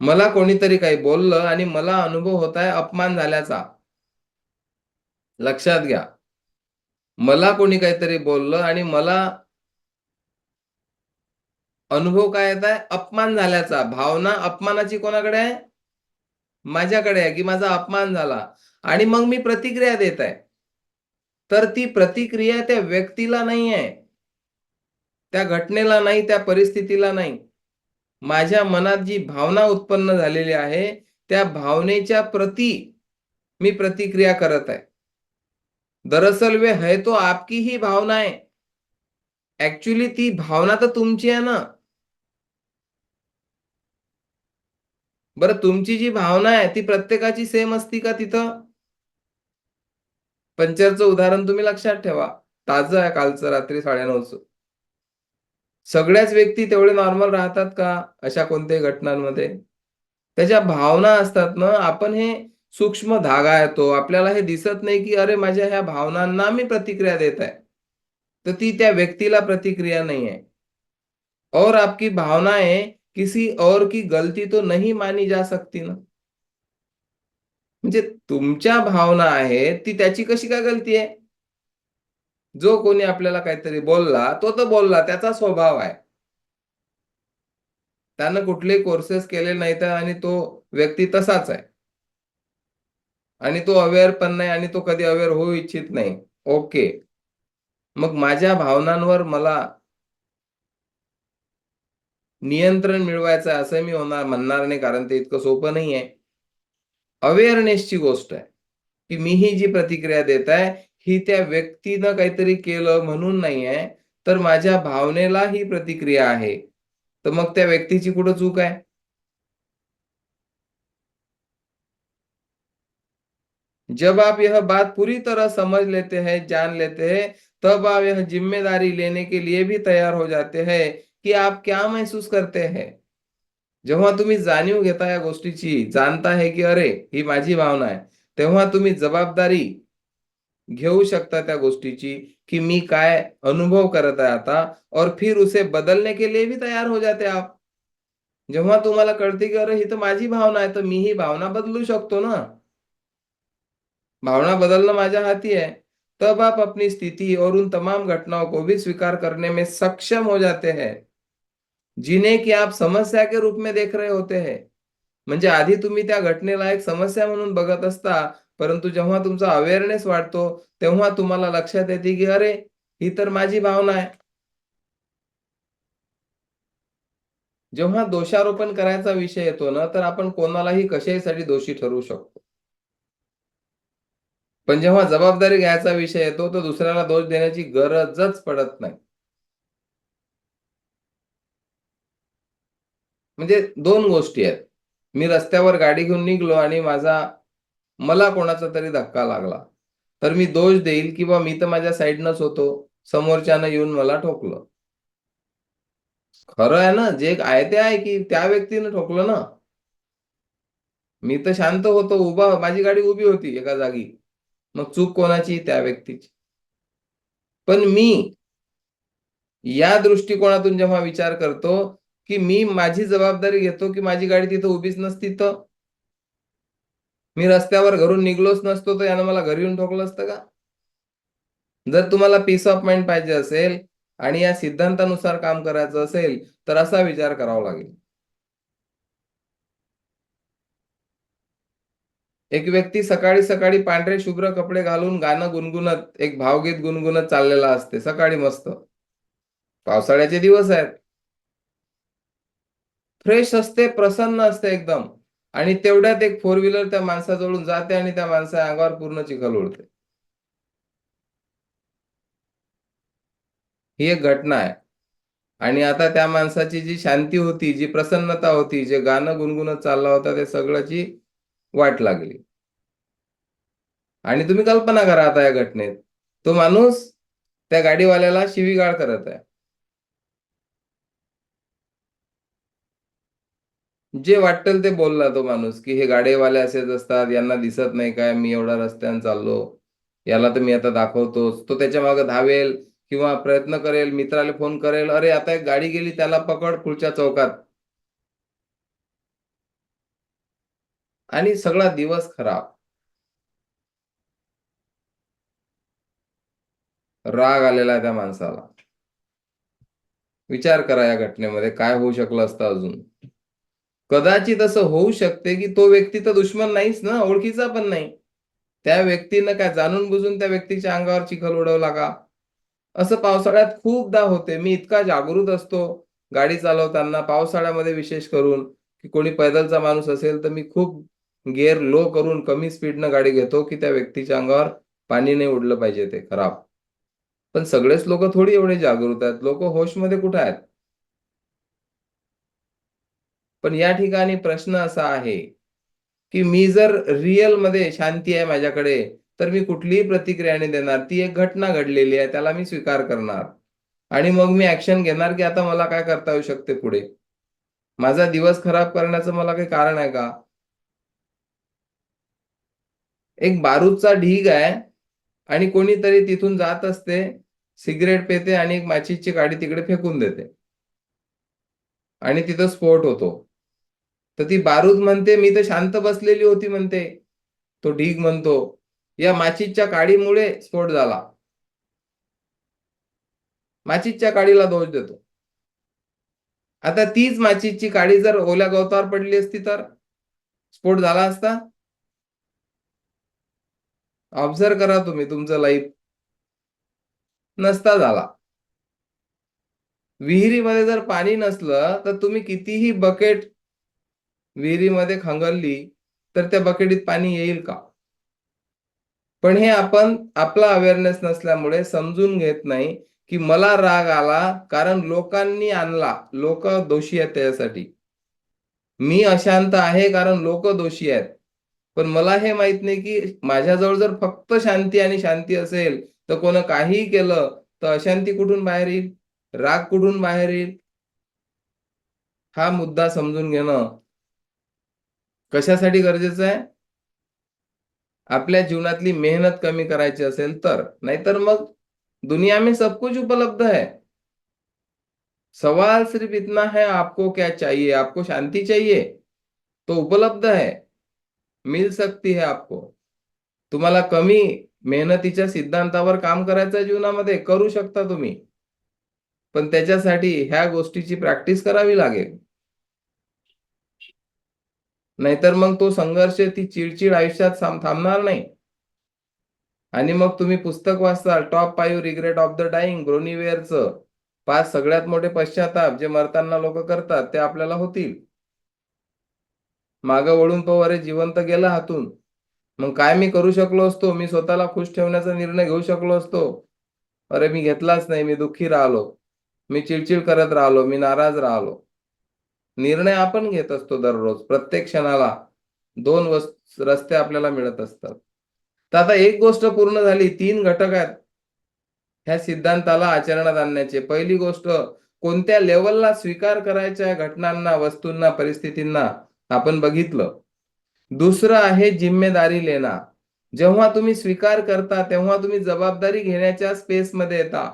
मला कोणीतरी काही बोललं आणि मला अनुभव होत आहे अपमान झाल्याचा. लक्षात घ्या. मला कोणी काहीतरी बोललं आणि मला अनुभव काय येत आहे? अपमान झाल्याचा. भावना अपमानाची कोणाकडे आहे? माझ्याकडे आहे, की माझा अपमान झाला आणि मग मी प्रतिक्रिया देत आहे. तर ती प्रतिक्रिया त्या व्यक्तीला नाही आहे. त्या घटनेला नाही, त्या परिस्थितीला नाही. माझ्या मनात जी भावना उत्पन्न झालेली आहे, त्या भावनेच्या प्रती मी प्रतिक्रिया करत आहे. दरअसल वे है तो आपकी ही भावना है. ॲक्चुअली ती भावना तर तुमची आहे ना. बरं तुमची जी भावना आहे ती प्रत्येकाची सेम असती का तिथं? पंक्चरचं उदाहरण तुम्ही लक्षात ठेवा. ताजं आहे कालचं रात्री 9:30चं. सगळ्याच व्यक्ती तेवढे नॉर्मल राहतात का अशा कोणत्याही घटनांमध्ये? त्याच्या भावना असतात ना, आपण हे सूक्ष्म धागा आहे तो. आपल्याला हे दिसत नाही, की अरे माझ्या ह्या भावनांना मी प्रतिक्रिया देत आहे. तर ती त्या व्यक्तीला प्रतिक्रिया नाही आहे. और आपकी भावनाएँ किसी और की गलती तो नहीं मानी जा सकती ना. म्हणजे तुमच्या भावना आहेत, ती त्याची कशी काय गलती आहे? जो कोणी आपल्याला काहीतरी बोलला, तो तर बोलला, त्याचा स्वभाव आहे. त्यानं कुठलेही कोर्सेस केले नाहीत आणि तो व्यक्ती तसाच आहे. आणि तो अवेअर पण नाही आणि तो कधी अवेअर होऊ इच्छित नाही. ओके. मग माझ्या भावनांवर मला नियंत्रण मिळवायचं आहे असं मी म्हणणार नाही कारण ते इतकं सोपं नाहीये. अवेअरनेसची गोष्ट आहे, की मी ही जी प्रतिक्रिया देत आहे, ही त्या व्यक्तीनं काहीतरी केलं म्हणून नाही आहे, तर माझ्या भावनेला ही प्रतिक्रिया आहे. तर मग त्या व्यक्तीची कुठं चूक आहे? जब आप यह बात पूरी तरह समझ लेते हैं, जान लेते हैं, तब आप यह ज़िम्मेदारी लेने के लिए भी तैयार हो जाते हैं, की आप क्या महसूस करते हैं. जेव्हा तुम्ही जाणीव घेता या गोष्टीची, जाणता है की अरे, ही माझी भावना आहे. तेव्हा तुम्ही जबाबदारी घेऊ शकता त्या गोष्टीची, की मी काय अनुभव करत आहे आता और फिर उसे बदलने के लिए भी तैयार हो जाते आप. जेव्हा तुम्हाला कळते की अरे, ही तर माझी भावना आहे, तर मी ही भावना बदलू शकतो ना. भावना बदलना माझ्या हाथी है. तब आप अपनी स्थिति और उन तमाम घटनाओं को भी स्वीकार करने में सक्षम हो जाते हैं, जिन्हें की आप समस्या के रूप में देख रहे होते हैं. म्हणजे आधी तुम्ही त्या घटनेला एक समस्या म्हणून बघत असता, परंतु जेव्हा तुमचा अवेअरनेस वाढतो, तेव्हा तुम्हाला लक्षात येते की अरे, ही तर माझी भावना आहे. जेव्हा दोषारोपण करायचा विषय येतो ना, तर आपण कोणालाही कशाहीसाठी दोषी ठरवू शकतो. पण जेव्हा जबाबदारी घ्यायचा विषय येतो, तर दुसऱ्याला दोष देण्याची गरजच पडत नाही. म्हणजे 2 गोष्टी आहेत. मी रस्त्यावर गाडी घेऊन निघालो आणि मला कोणाचा तरी धक्का लागला. तर मी दोष देईल की मी तर माझ्या साइडनंच होतो. समोरच्यानं येऊन मला ठोकलं. खरं आहे ना, जे आहे ते आहे की त्या व्यक्तीनं ठोकलं ना. मी तर शांत होतो, माझी गाडी उभी होती एका जागी. मग चूक कोणाची? त्या व्यक्तीची. पण मी या दृष्टिकोनातून जेव्हा विचार करतो, की मी माझी जबाबदारी घेतो, की माझी गाडी तिथं उभीच नसती तर? मी रस्त्यावर घरून निघालोच नसतो, तर यानं मला घरी येऊन ठोकलं असतं का? जर तुम्हाला पीस ऑफ माइंड पाहिजे असेल आणि या सिद्धांतानुसार काम करायचं असेल, तर असा विचार करावा लागेल. एक व्यक्ती सकाळी-सकाळी पांढरे शुभ्र कपडे घालून गाणं गुणगुणत, एक भावगीत गुणगुणत चाललेला असते सकाळी मस्त. पावसाळ्याचे दिवस आहेत. फ्रेश असते, प्रसन्न असते एकदम आणि तेवढ्यात एक फोर व्हीलर त्या माणसाजवळून जाते आणि त्या माणसाच्या अंगावर पूर्ण चिखल उडते. ही एक घटना आहे. आणि आता त्या माणसाची जी शांती होती, जी प्रसन्नता होती, जे गाणं गुणगुणत चालला होता, ते सगळ्याची वाट लागली. आणि तुम्ही कल्पना करा आता या घटनेत. तो माणूस त्या गाडीवाल्याला शिवीगाळ करत आहे. जे वाटेल ते बोलला तो माणूस, की हे गाडेवाले असेच असतात, यांना दिसत नाही काय, मी एवढा रस्त्याने चाललो, याला तर मी आता दाखवतोच. तो त्याच्या मागे धावेल किंवा प्रयत्न करेल, मित्राला फोन करेल, अरे आता एक गाडी गेली, त्याला पकड पुढच्या चौकात. आणि सगळा दिवस खराब. राग आलेला आहे त्या माणसाला. विचार करा या घटनेमध्ये काय होऊ शकलं असतं अजून. कदाचित असं होऊ शकते की तो व्यक्ती तर दुश्मन नाहीच ना, ओळखीचा पण नाही. त्या व्यक्तीनं काय जाणून बुजून त्या व्यक्तीच्या अंगावर चिखल उडवला का? असं पावसाळ्यात खूपदा होते. मी इतका जागृत असतो गाडी चालवताना पावसाळ्यामध्ये विशेष करून, की कोणी पैदलचा माणूस असेल तर मी खूप गिअर लो करून कमी स्पीडनं गाडी घेतो, की त्या व्यक्तीच्या अंगावर पाणी नाही उडलं पाहिजे ते खराब. पण सगळेच लोकं थोडी एवढे जागृत आहेत. लोकं होशमध्ये कुठे आहेत? पण या ठिकाणी प्रश्न असा आहे, की मी जर रिअलमध्ये शांती आहे माझ्याकडे, तर मी कुठलीही प्रतिक्रिया नाही देणार. ती एक घटना घडलेली आहे, त्याला मी स्वीकार करणार. आणि मग मी ॲक्शन घेणार, की आता मला काय करता येऊ शकते पुढे. माझा दिवस खराब करण्याचं मला काही कारण आहे का? एक बारूदचा ढीग आहे आणि कोणीतरी तिथून जात असते, सिगारेट पेते आणि एक माचीसची काडी तिकडे फेकून देते आणि तिथं स्फोट होतो. तर ती बारूद म्हणते, "मी तर शांत बसलेली होती" म्हणते. तो ढीग म्हणतो, "या माचीसच्या काडीमुळे स्फोट झाला." माचीसच्या काडीला दोष देतो. आता तीच माचीसची काडी जर ओल्या गवतावर पडली असती तर स्फोट झाला असता? ऑब्झर्व्ह करा तुम्ही तुमचं लाईफ. नसता झाला. विहिरीमध्ये जर पाणी नसलं, तर तुम्ही कितीही बकेट विहिरीमध्ये खंगरली, तर त्या बकेटीत पाणी येईल का? पण हे आपण आपला अवेअरनेस नसल्यामुळे समजून घेत नाही, की मला राग आला कारण लोकांनी आणला. लोकं दोषी आहेत त्याच्यासाठी. मी अशांत आहे कारण लोकं दोषी आहेत. पण मला हे माहीत नाही, की माझ्याजवळ जर फक्त शांती आणि शांती असेल, तर कोणी काहीही केलं, तर अशांती कुठून बाहेर येईल? राग कुठून बाहेर येईल? हा मुद्दा समजून घेणं कशासाठी गरजेचं आहे? आपल्या जीवनातली मेहनत कमी करायची असेल तर. नाहीतर मग दुनिया में सब कुछ उपलब्ध है. सवाल सिर्फ इतना है आपको क्या चाहिए? आपको शांति चाहिए? तो उपलब्ध है. मिल सकती है आपको. तुम्हाला कमी मेहनतीच्या सिद्धांतावर काम करायचं आहे जीवनामध्ये, करू शकता तुम्ही. पण त्याच्यासाठी ह्या गोष्टीची प्रॅक्टिस करावी लागेल. नाहीतर मग तो संघर्ष, ती चिड आयुष्यात थांबणार नाही. आणि मग तुम्ही पुस्तक वाचताल top 5 regret of the dying ब्रोनिवेअरचं. 5 सगळ्यात मोठे पश्चाताप जे मरताना लोकं करतात ते आपल्याला होतील. मागं वळून पाहू, अरे जीवन तर गेलं हातून. मग काय मी करू शकलो असतो? मी स्वतःला खुश ठेवण्याचा निर्णय घेऊ शकलो असतो. अरे मी घेतलाच नाही. मी दुःखी राहिलो. मी चिडचिड करत राहिलो. मी नाराज राहिलो. निर्णय आपण घेत असतो दररोज. प्रत्येक क्षणाला 2 रस्ते आपल्याला मिळत असतात. तर आता एक गोष्ट पूर्ण झाली. 3 घटक आहेत ह्या सिद्धांताला आचरणात आणण्याचे. पहिली गोष्ट, कोणत्या लेव्हलला स्वीकार करायच्या घटनांना, वस्तूंना, परिस्थितींना आपण बघितलं. दुसरं आहे जिम्मेदारी लेना. जेव्हा तुम्ही स्वीकार करता, तेव्हा तुम्ही जबाबदारी घेण्याच्या स्पेसमध्ये येता.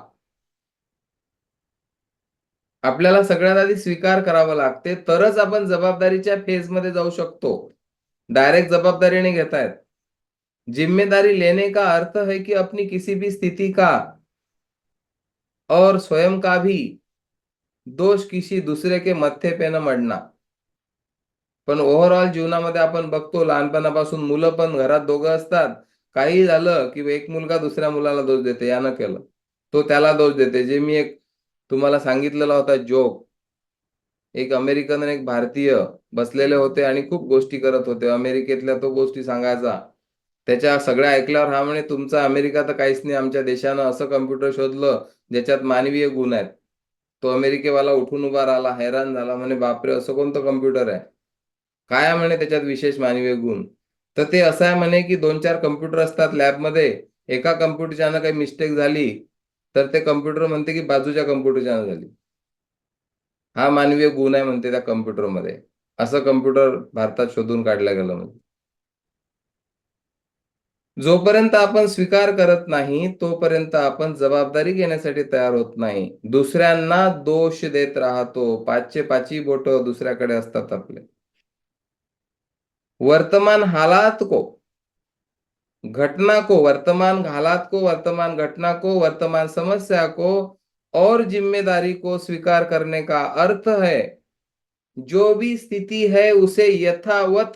आपल्याला सगळ्यात आधी स्वीकार करावं लागते, तरच आपण जबाबदारीच्या फेजमध्ये जाऊ शकतो. डायरेक्ट जबाबदारी नहीं घेता येत. जिम्मेदारी लेने का अर्थ है कि अपनी किसी भी स्थिति का और स्वयं का भी दोष किसी दूसरे के मत्थे पे न मढना. पण ओव्हरऑल जीवनामध्ये आपण बघतो लहानपणापासून मुलं पण घरात दोघं असतात. काहीही झालं, की एक मुलगा दुसऱ्या मुलाला दोष देते, यानं केलं. तो त्याला दोष देते. जे मी एक तुम्हाला सांगितलेला होता जोक. एक अमेरिकन आणि एक भारतीय बसलेले होते आणि खूप गोष्टी करत होते. अमेरिकेतल्या तो गोष्टी सांगायचा. त्याच्या सगळ्या ऐकल्यावर हा म्हणे, "तुमचं अमेरिका तर काहीच नाही. आमच्या देशानं असं कॉम्प्युटर शोधलं, ज्याच्यात मानवीय गुण आहेत." तो अमेरिकेवाला उठून उभा राहिला, हैराण झाला. म्हणे, "बापरे! असं कोणतं कॉम्प्युटर आहे?" "काय आहे?" म्हणे, "त्याच्यात विशेष मानवीय गुण?" तर ते असं आहे म्हणे, की 2-4 कॉम्प्युटर असतात लॅबमध्ये. एका कॉम्प्युटरच्यानं काही मिस्टेक झाली, तर ते कॉम्प्युटर म्हणते, की बाजूच्या कॉम्प्युटरच्यानं झाली. हा मानवीय गुण आहे म्हणते त्या कॉम्प्युटरमध्ये. असं कम्प्युटर भारतात शोधून काढलं गेलं. म्हणजे जोपर्यंत आपण स्वीकार करत नाही तोपर्यंत आपण जबाबदारी घेण्यासाठी तयार होत नाही. दुसऱ्यांना दोष देत राहतो. पाचचे पाचही बोट दुसऱ्याकडे असतात आपले. वर्तमान हालात को, घटना को, वर्तमान हालात को, वर्तमान घटना को, वर्तमान समस्या को और जिम्मेदारी को स्वीकार करने का अर्थ है जो भी स्थिति है उसे यथावत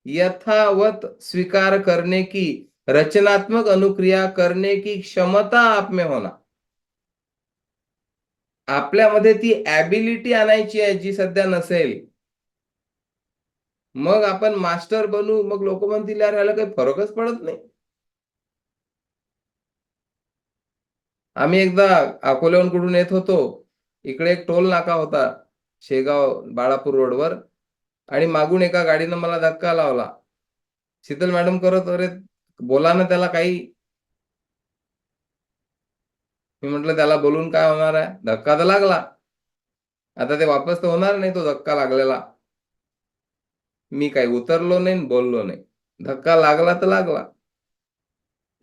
यथावत स्वीकार करने की, रचनात्मक अनुक्रिया करने की क्षमता आप में होना. आपल्यामध्ये ती ॲबिलिटी आणायची आहे जी सध्या नसेल. मग आपण मास्टर बनू, मग लोक म्हणतील यार ह्याला काही फरकच पडत नाही. आम्ही एकदा अकोल्याहून कुठून येत होतो. इकडे एक टोल नाका होता शेगाव बाळापूर रोडवर, आणि मागून एका गाडीनं मला धक्का लावला. शीतल मॅडम करत, अरे बोला ना त्याला काही. मी म्हटलं त्याला बोलून काय होणार आहे, धक्का तर लागला. आता ते वापस तर होणार नाही तो धक्का लागलेला. मी काही उतरलो नाही, बोललो नाही. धक्का लागला तर लागला.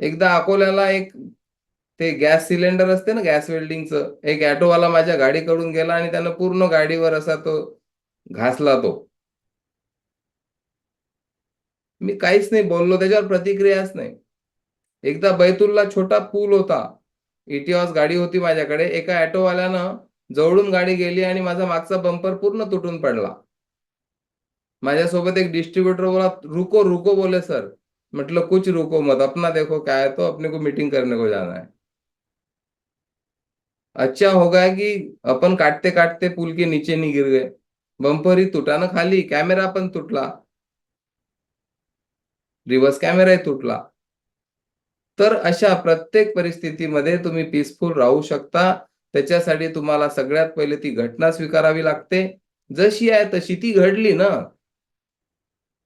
एकदा अकोल्याला एक ते गॅस सिलेंडर असते ना, गॅस वेल्डिंगचं, एक ऑटोवाला माझ्या गाडीकडून गेला आणि त्यानं पूर्ण गाडीवर असा तो घासला तो. मी काहीच नाही बोललो, त्याच्यावर प्रतिक्रियाच नाही. एकदा बैतूलला छोटा पूल होता, इटिऑस गाडी होती माझ्याकडे. एका ऑटोवाल्यानं जवळून गाडी गेली आणि माझा मागचा बंपर पूर्ण तुटून पडला. माझ्यासोबत एक डिस्ट्रीब्युटर बोला, रुको रुको बोले सर. मतलब कुछ रुको मत, अपना देखो क्या है, तो अपने को मीटिंग करने को जाना है. अच्छा होगा कि अपन काटते काटते पुल के नीचे नहीं गिर गए. बंपर ही तुटा ना खाली, कॅमेरा पण तुटला, रिव्हर्स कॅमेराही तुटला. तर अशा प्रत्येक परिस्थितीमध्ये तुम्ही पीसफुल राहू शकता. त्याच्यासाठी तुम्हाला सगळ्यात पहिले ती घटना स्वीकारावी लागते. जशी आहे तशी ती घडली ना.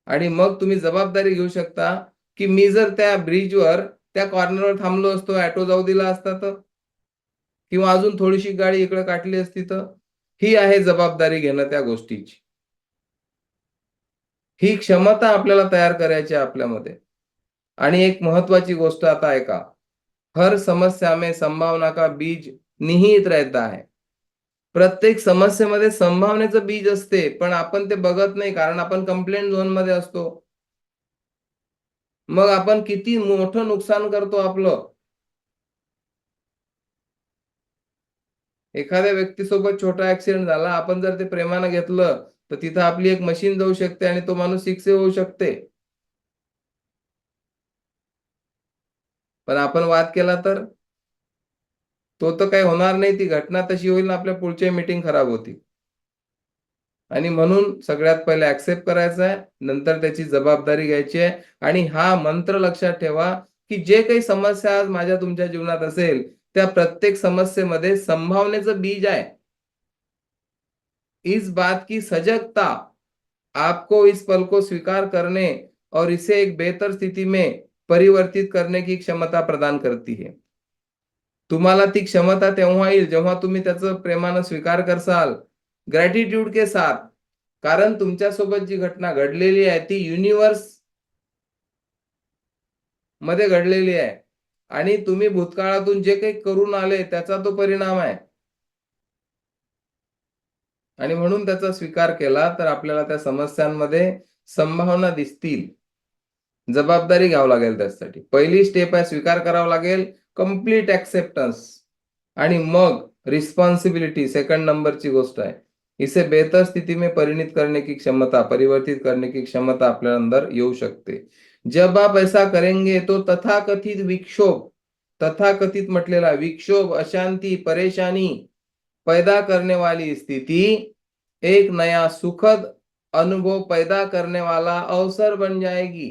आणि मग तुम्ही जबाबदारी घेऊ शकता की मी जर त्या ब्रिजवर त्या कॉर्नरवर थांबलो असतो, ऑटो जाऊ दिला असता तर, किंवा अजून थोडीशी गाडी इकडे काढली असती तर. ही आहे जबाबदारी घेणं त्या गोष्टीची. ही क्षमता आपल्याला तयार करायची आहे आपल्यामध्ये. आणि एक महत्वाची गोष्ट आता ऐका, हर समस्या में संभावना का बीज निहित रहता है. प्रत्येक समस्येमध्ये संभावनेचं बीज असते, पण आपण ते बघत नाही कारण आपण कंप्लेंट झोन मध्ये असतो. मग आपण किती मोठं नुकसान करतो आपलं. एखाद्या व्यक्तीसोबत छोटा ऍक्सिडेंट झाला, आपण जर ते प्रेमानं घेतलं तर तिथं आपली एक मशीन जाऊ शकते आणि तो माणूस शिक्षे होऊ शकते. पण आपण वाद केला तर तो तर काही होणार नाही. ती घटना तशी होईल, आपल्या पुढची मीटिंग खराब होती. आणि म्हणून सगळ्यात पहिले ऍक्सेप्ट करायचं आहे, नंतर त्याची जबाबदारी घ्यायची आहे. आणि हा मंत्र लक्षात ठेवा की जे काही समस्या आज माझ्या तुमच्या जीवनात असेल, त्या प्रत्येक समस्येमध्ये संभावनेचं बीज आहे. इस बात की सजगता आपको इस पल को स्वीकार करने और इसे एक बेहतर स्थिति में परिवर्तित करने की क्षमता प्रदान करती है. तुम्हाला ती क्षमता तेव्हा येईल जेव्हा तुम्ही त्याचं प्रेमानं स्वीकार करसाल, ग्रॅटिट्यूड के साथ. कारण तुमच्यासोबत जी घटना घडलेली आहे ती युनिव्हर्स मध्ये घडलेली आहे आणि तुम्ही भूतकाळातून जे काही करून आले त्याचा तो परिणाम आहे. आणि म्हणून त्याचा स्वीकार केला तर आपल्याला त्या समस्यांमध्ये संभावना दिसतील. जबाबदारी घ्यावी लागेल त्यासाठी. पहिली स्टेप आहे स्वीकार करावा लागेल, कंप्लीट ऍक्सेप्टन्स. आणि मग रिस्पॉन्सिबिलिटी सेकंड नंबरची गोष्ट आहे. इसे बेहतर स्थिति में परिणित करने की क्षमता, परिवर्तित करने की क्षमता आपल्या अंदर येऊ शकते. जब आप ऐसा करेंगे तो तथाकथित विक्षोभ, तथाकथित म्हटलेला विक्षोभ, अशांति, परेशानी पैदा करने वाली स्थिति एक नया सुखद अनुभव पैदा करने वाला अवसर बन जाएगी.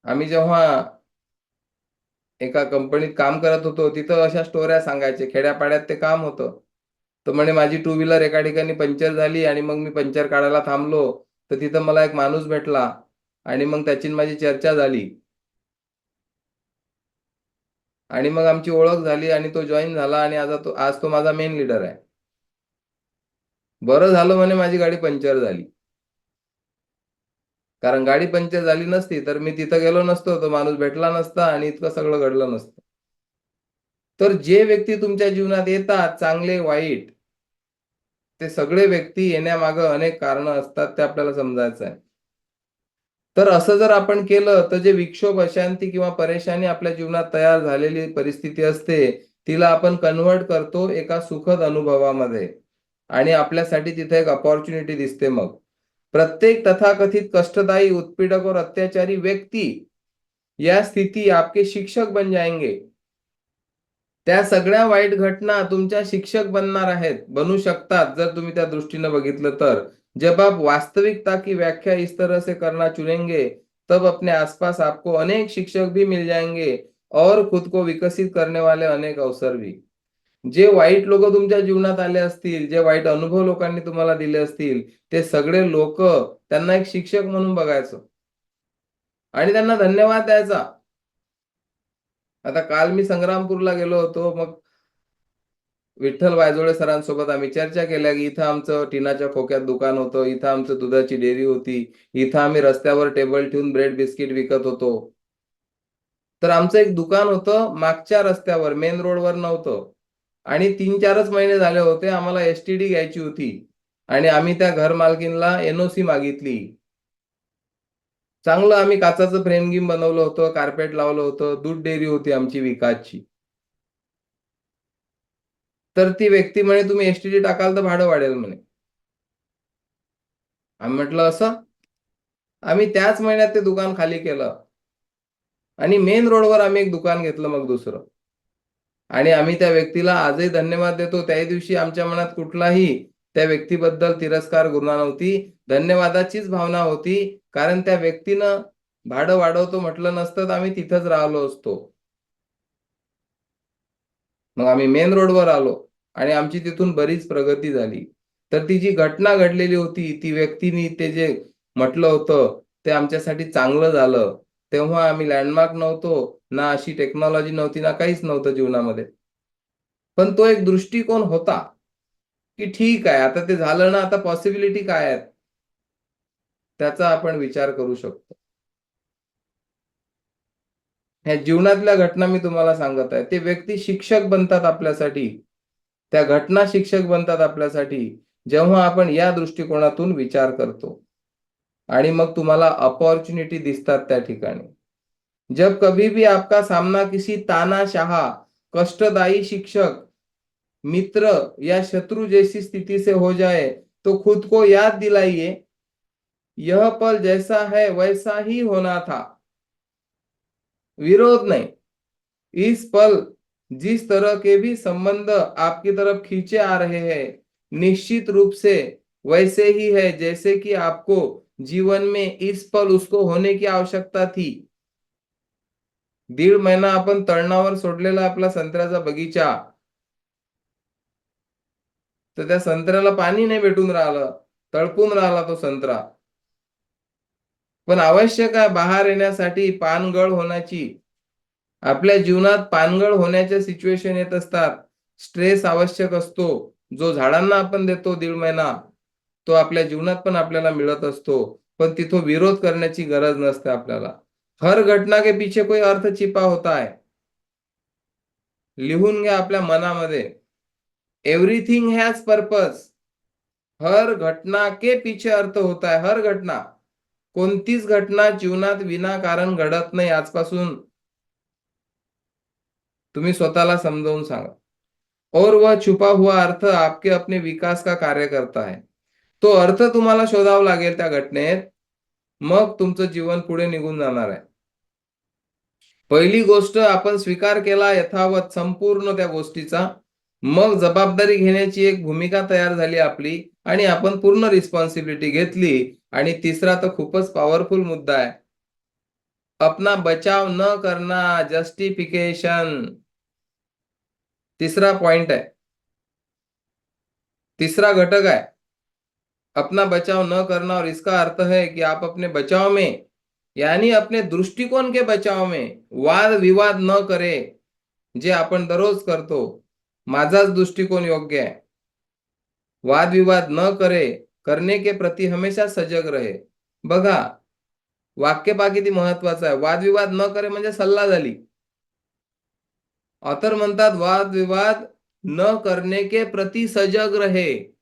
आम्ही जेव्हा एका कंपनीत काम करत होतो तिथं अशा स्टोऱ्या सांगायचे. खेड्यापाड्यात ते काम होतं. तर म्हणे माझी टू व्हीलर एका ठिकाणी पंक्चर झाली आणि मग मी पंक्चर काढायला थांबलो तर तिथं मला एक माणूस भेटला आणि मग त्याची माझी चर्चा झाली. आणि मग आमची ओळख झाली आणि तो जॉईन झाला आणि आज तो माझा मेन लीडर आहे. बरं झालं म्हणे माझी गाडी पंक्चर झाली. कारण गाडी पंक्चर झाली नसती तर मी तिथं गेलो नसतो, तो माणूस भेटला नसता आणि इतकं सगळं घडलं नसतं. तर जे व्यक्ती तुमच्या जीवनात येतात, चांगले वाईट, ते सगळे व्यक्ती येण्यामागं अनेक कारणं असतात, ते आपल्याला समजायचं आहे. तर असं जर आपण केलं तर जे विक्षोभ, अशांती किंवा परेशानी आपल्या जीवनात तयार झालेली परिस्थिती असते, तिला आपण कन्व्हर्ट करतो एका सुखद अनुभवामध्ये आणि आपल्यासाठी तिथे एक अपॉर्च्युनिटी दिसते मग. प्रत्येक तथाकथित कष्टदायी, उत्पीडक और अत्याचारी व्यक्ती या स्थिती आपके शिक्षक बन जाएंगे. त्या सगळ्या वाईट घटना तुमच्या शिक्षक बनणार आहेत, बनू शकतात जर तुम्ही त्या दृष्टीने बघितलं तर. जब आप वास्तविकता की व्याख्या इस तरह से करना चुनेंगे, तब अपने आसपास आपको अनेक शिक्षक भी मिल जाएंगे और खुद को विकसित करने वाले अनेक अवसर भी. जे वाईट लोक तुमच्या जीवनात आले असतील, जे वाईट अनुभव लोकांनी तुम्हाला दिले असतील, ते सगळे लोक त्यांना एक शिक्षक म्हणून बघायचं आणि त्यांना धन्यवाद द्यायचा. आता काल मी संग्रामपूरला गेलो होतो. मग विठ्ठल वायझोळे सरांसोबत आम्ही चर्चा केल्या, की इथं आमचं टिनाच्या खोक्यात दुकान होतं, इथं आमचं दुधाची डेअरी होती, इथं आम्ही रस्त्यावर टेबल ठेवून ब्रेड बिस्किट विकत होतो. तर आमचं एक दुकान होतं मागच्या रस्त्यावर, मेन रोडवर नव्हतं आणि 3-4च महिने झाले होते. आम्हाला एसटीडी घ्यायची होती आणि आम्ही त्या घर मालकीणला एनओसी मागितली. चांगलं आम्ही काचाचं फ्रेम गिम बनवलं होतं, कार्पेट लावलं होतं, दूध डेअरी होती आमची विकासची. तर ती व्यक्ती म्हणे, तुम्ही एसटीडी टाकाल तर भाडं वाढेल म्हणे. आम्ही म्हटलं असं? आम्ही त्याच महिन्यात ते दुकान खाली केलं आणि मेन रोडवर आम्ही एक दुकान घेतलं मग दुसरं. आणि आम्ही त्या व्यक्तीला आजही धन्यवाद देतो. त्याही दिवशी आमच्या मनात कुठलाही त्या व्यक्तीबद्दल तिरस्कार गुन्हा नव्हती. धन्यवादाचीच भावना होती. कारण त्या व्यक्तीनं भाडं वाढवतो म्हटलं नसतं तर आम्ही तिथंच राहिलो असतो. मग आम्ही मेन रोडवर आलो आणि आमची तिथून बरीच प्रगती झाली. तर ती जी घटना घडलेली होती, ती व्यक्तीनी ते जे म्हटलं होतं, ते आमच्यासाठी चांगलं झालं. तेव्हा आम्ही लँडमार्क नव्हतो, ना अशी टेक्नॉलॉजी नव्हती, ना काहीच नव्हतं जीवनामध्ये. पण तो एक दृष्टिकोन होता, की ठीक आहे, आता ते झालं ना, आता पॉसिबिलिटी काय आहेत? त्याचा आपण विचार करू शकतो. ह्या जीवनातल्या घटना मी तुम्हाला सांगत आहे. ते व्यक्ती शिक्षक बनतात आपल्यासाठी. त्या घटना शिक्षक बनतात आपल्यासाठी, जेव्हा आपण या दृष्टिकोनातून विचार करतो. आणि मग तुम्हाला अपॉर्च्युनिटी दिसतात त्या ठिकाणी. जब कभी भी आपका सामना किसी तानाशाह, कष्टदायी शिक्षक, मित्र या शत्रु जैसी स्थिति से हो जाए, तो खुद को याद दिलाइए, यह पल जैसा है वैसा ही होना था. विरोध नहीं, इस पल जिस तरह के भी संबंध आपकी तरफ खींचे आ रहे हैं, निश्चित रूप से वैसे ही है जैसे कि आपको जीवन में इस पल उसको होने की आवश्यकता थी. 1.5 महिना आपण तळणावर सोडलेला आपला संत्र्याचा बगीचा, तर त्या संत्र्याला पाणी नाही भेटून राहिलं, तळपून राहिला तो संत्रा. पण आवश्यक आहे बहार येण्यासाठी पानगळ होण्याची. आपल्या जीवनात पानगळ होण्याच्या सिच्युएशन येत असतात. स्ट्रेस आवश्यक असतो. जो झाडांना आपण देतो 1.5 महिना, तो आपल्या जीवनात पण आपल्याला मिळत असतो. पण तिथं विरोध करण्याची गरज नसते आपल्याला. हर घटना के पीछे कोई अर्थ छिपा होता है. लिहून घ्या आपल्या मनामध्ये. Everything has purpose. हर घटना के पीछे अर्थ होता है. हर घटना. कोणतीच घटना जीवनात विनाकारण घडत नाही. आजपासून तुम्ही स्वतःला समजावून सांगा. और वह छुपा हुआ अर्थ आपके अपने विकास का कार्य करता है. तो अर्थ तुम्हाला शोधावा लागेल त्या घटनेत. मग तुमचं जीवन पुढे निघून जाणार आहे. पहिली गोष्ट, आपण स्वीकार केला यथावत संपूर्ण त्या गोष्टीचा. मग जबाबदारी घेण्याची एक भूमिका तयार झाली आपली आणि आपण पूर्ण रिस्पॉन्सिबिलिटी घेतली. आणि तिसरा तर खूपच पॉवरफुल मुद्दा आहे. अपना बचाव न करना, जस्टिफिकेशन. तिसरा पॉइंट आहे. तीसरा घटक है, अपना बचाव न करना. और इसका अर्थ है कि आप अपने बचाव में, यानी अपने दृष्टिकोण के बचाव में वाद विवाद न करें. जे आपण दररोज करतो, माझाच दृष्टिकोन योग्य आहे, वाद विवाद न करे, करने के प्रति हमेशा सजग रहे. बघा, वाक्य पहा किती महत्वाचं आहे. वादविवाद न करे म्हणजे सल्ला झाली. ऑथर म्हणतात वाद विवाद न करने के प्रति सजग रहे.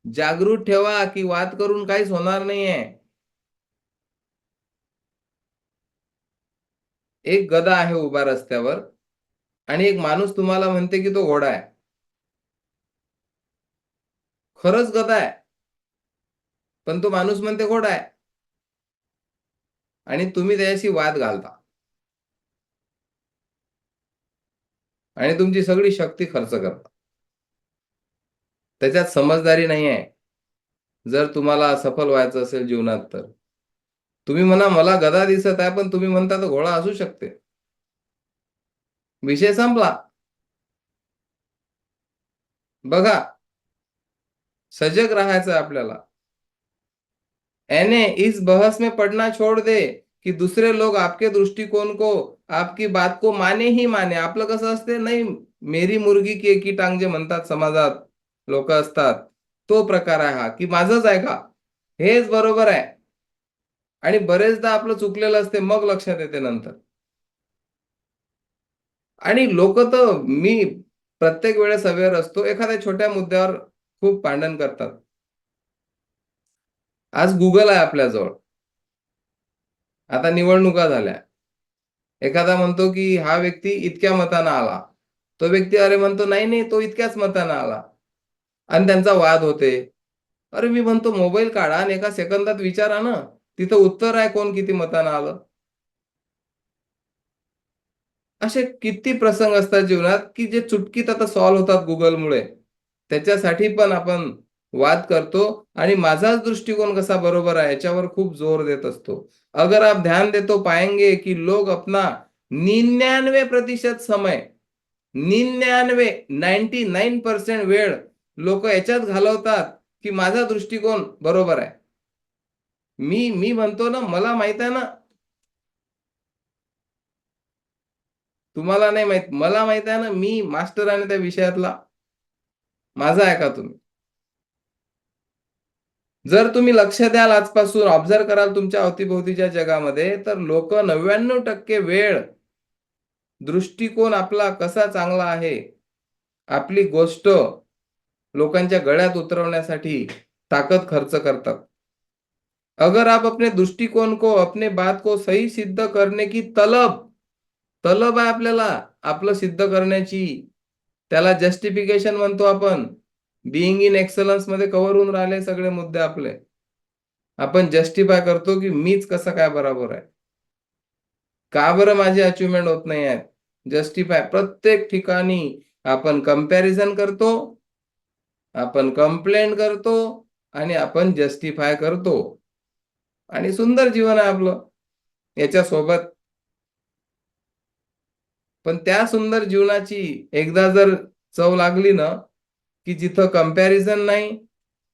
जागृत ठेवा की वाद करून काहीच होणार नाहीये. एक गधा आहे उभा रस्त्यावर आणि एक माणूस तुम्हाला म्हणते की तो घोडा आहे. खरंच गधा आहे, पण तो माणूस म्हणते घोडा आहे आणि तुम्ही त्याच्याशी वाद घालता आणि तुमची सगळी शक्ती खर्च करता. त्याच्यात समजदारी नाही आहे. जर तुम्हाला सफल व्हायचं असेल जीवनात तर तुम्ही म्हणा मला गधा दिसत आहे, पण तुम्ही म्हणता तर घोडा असू शकते. विषय संपला. बघा, सजग राहायचं आपल्याला. इस बहस में पड़ना छोड़ दे कि दूसरे लोग आपके दृष्टिकोन को, आपकी बात को माने ही माने. आपलं कसं असते, नाही मेरी मुर्गी की एकी टांग जे म्हणतात समाजात लोक असतात, तो प्रकार आहे हा, की माझंच आहे का, हेच बरोबर आहे. आणि बरेचदा आपलं चुकलेलं असते, मग लक्षात येते नंतर. आणि लोक तर, मी प्रत्येक वेळेस अवेअर असतो, एखाद्या छोट्या मुद्द्यावर खूप भांडण करतात. आज गुगल आहे आपल्याजवळ. आता निवडणुका झाल्या. एखादा म्हणतो की हा व्यक्ती इतक्या मतानं आला. तो व्यक्ती अरे म्हणतो नाही नाही तो इतक्याच मतानं आला. आणि त्यांचा वाद होते. अरे मी म्हणतो मोबाईल काढा आणि एका सेकंदात विचारा ना. तिथं उत्तर आहे कोण किती मतानं आलं. असे किती प्रसंग असतात जीवनात की जे चुटकीत आता सॉल्व्ह होतात गुगलमुळे. त्याच्यासाठी पण आपण वाद करतो आणि माझाच दृष्टिकोन कसा बरोबर आहे याच्यावर खूप जोर देत असतो. अगर आप ध्यान दे तो पाएंगे कि लोग अपना 99% समय, 99% वेळ लोक याच्यात घालवतात की माझा दृष्टिकोन बरोबर आहे. मी म्हणतो ना, मला माहित आहे ना. तुम्हाला नाही माहित, मला माहित आहे ना, मी मास्टर आहे ना त्या विषयातला. माझा ऐका तुम्ही. जर तुम्ही लक्ष द्याल आजपासून, ऑब्झर्व्ह कराल तुमच्या अवतीभोवतीच्या जगामध्ये, तर लोक 99% वेळ दृष्टिकोन आपला कसा चांगला आहे, आपली गोष्ट लोकांच्या गळ्यात उतरवण्यासाठी ताकद खर्च करतात. अगर आप अपने दृष्टिकोन को, अपने बात को सही सिद्ध करने की तलब, तलब आहे आपल्याला आपलं सिद्ध करण्याची. त्याला जस्टिफिकेशन म्हणतो आपण. बिईंग इन एक्सलन्स मध्ये कव्हर होऊन राहिले सगळे मुद्दे आपले. आपण जस्टिफाय करतो की मीच कसं काय बरोबर आहे, का बरं माझी अचिव्हमेंट होत नाही आहे. जस्टिफाय प्रत्येक ठिकाणी आपण कंपॅरिझन करतो, आपण कंप्लेंट करतो आणि आपण जस्टिफाय करतो. आणि सुंदर जीवन आहे आपलं याच्यासोबत. पण त्या सुंदर जीवनाची एकदा जर चव लागली ना, की जिथं कंपॅरिझन नाही,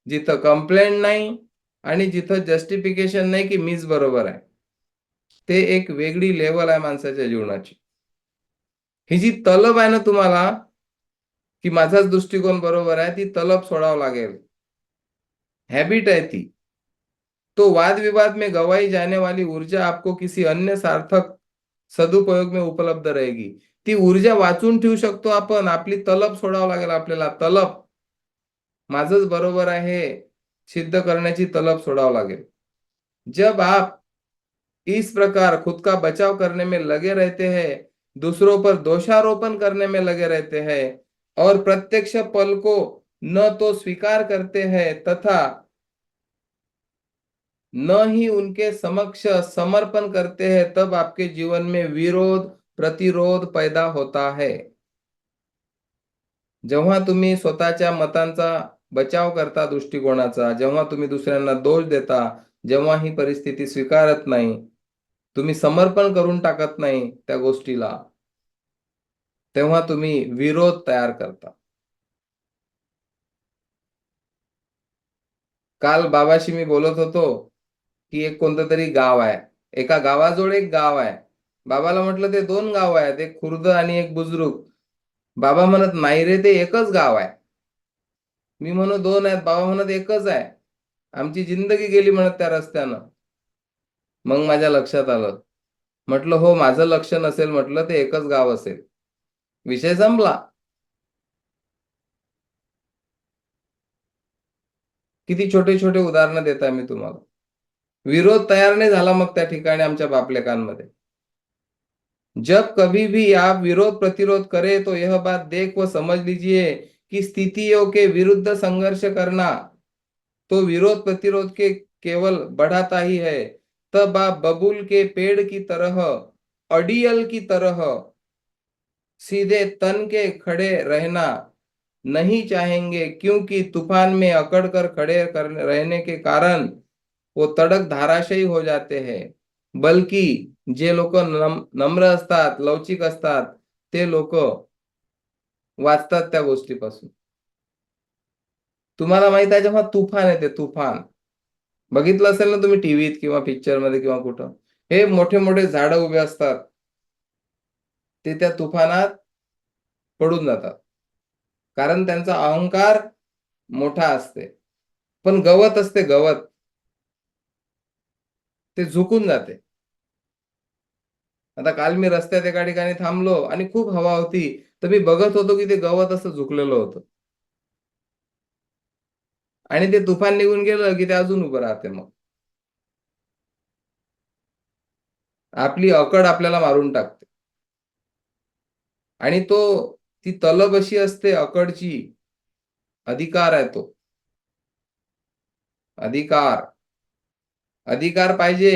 जिथं कंप्लेंट नाही आणि जिथं जस्टिफिकेशन नाही की मीच बरोबर आहे. ते एक वेगळी लेवल आहे माणसाच्या जीवनाची. ही जी तलब आहे ना तुम्हाला, की माझाच दृष्टिकोन बरोबर आहे, ती तलब सोडावं लागेल. हॅबिट आहे ती. तो वाद विवाद में गवाई जाने वाली ऊर्जा आपको किसी अन्य सार्थक सदुपयोग में उपलब्ध रहेगी. ती ऊर्जा वाचून ठेवू शकतो आपण. आपली तलब सोडावं लागेल आपल्याला. तलब, माझंच बरोबर आहे सिद्ध करण्याची तलब सोडावं लागेल. जब आप इस प्रकार खुद का बचाव करने में लगे रहते हैं, दूसरों पर दोषारोपण करने में लगे रहते हैं और प्रत्यक्ष पल को न तो स्वीकार करते हैं तथा न ही उनके समक्ष समर्पण करते हैं, तब आपके जीवन में विरोध प्रतिरोध पैदा होता है. जेव्हा तुम्ही स्वतःच्या मतांचा बचाव करता दृष्टिकोनाचा, जेव्हा तुम्ही दुसऱ्यांना दोष देता, जेव्हा ही परिस्थिती स्वीकारत नाही, तुम्ही समर्पण करून टाकत नाही त्या गोष्टीला, तेव्हा तुम्ही विरोध तयार करता. काल बाबाशी मी बोलत होतो की एक कोणतं तरी गाव आहे. एका गावाजवळ एक गाव आहे. बाबाला म्हटलं ते 2 गाव आहेत, एक खुर्द आणि एक बुजुर्ग. बाबा म्हणत नाही रे, ते एकच गाव आहे. मी म्हणू 2 आहेत, बाबा म्हणत एकच आहे. आमची जिंदगी गेली म्हणत त्या रस्त्यानं. मग माझ्या लक्षात आलं. म्हटलं हो, माझं लक्ष नसेल, म्हटलं ते एकच गाव असेल. विषय संपला. किती छोटे छोटे उदाहरणं देताय मी तुम्हाला. विरोध तयार नहीं झाला मग त्या ठिकाणी आमच्या बापलेकांमध्ये. जब कभी भी आप विरोध प्रतिरोध करें तो यह बात देख व समझ लीजिए कि स्थितियों के विरुद्ध संघर्ष करना तो विरोध प्रतिरोध के केवल बढ़ाता ही है। तब आप बबूल के पेड़ की तरह, अड़ियल की तरह सीधे तन के खड़े रहना नहीं चाहेंगे, क्योंकि तूफान में अकड़ कर खड़े रहने के कारण वो तडक धाराशायी हो जाते हैं। बल्कि जे लोक नम्र असतात, लवचिक असतात, ते लोक वाचतात त्या गोष्टीपासून. तुम्हाला माहित आहे, जेव्हा तुफान येते, तुफान बघितलं असेल ना तुम्ही टीव्हीत किंवा पिक्चर मध्ये किंवा कुठं, हे मोठे मोठे झाडं उभे असतात, ते त्या तुफानात पडून जातात. कारण त्यांचा अहंकार मोठा असते. पण गवत असते, गवत ते झुकून जाते. आता काल मी रस्त्यात एका ठिकाणी थांबलो आणि खूप हवा होती, तर मी बघत होतो की ते गवत असं झुकलेलं होतं. आणि ते तुफान निघून गेलं की ते अजून उभं राहते. मग आपली अकड आपल्याला मारून टाकते. आणि ती तलब अशी असते अकडची, अधिकार आहे तो. अधिकार अधिकार पाहिजे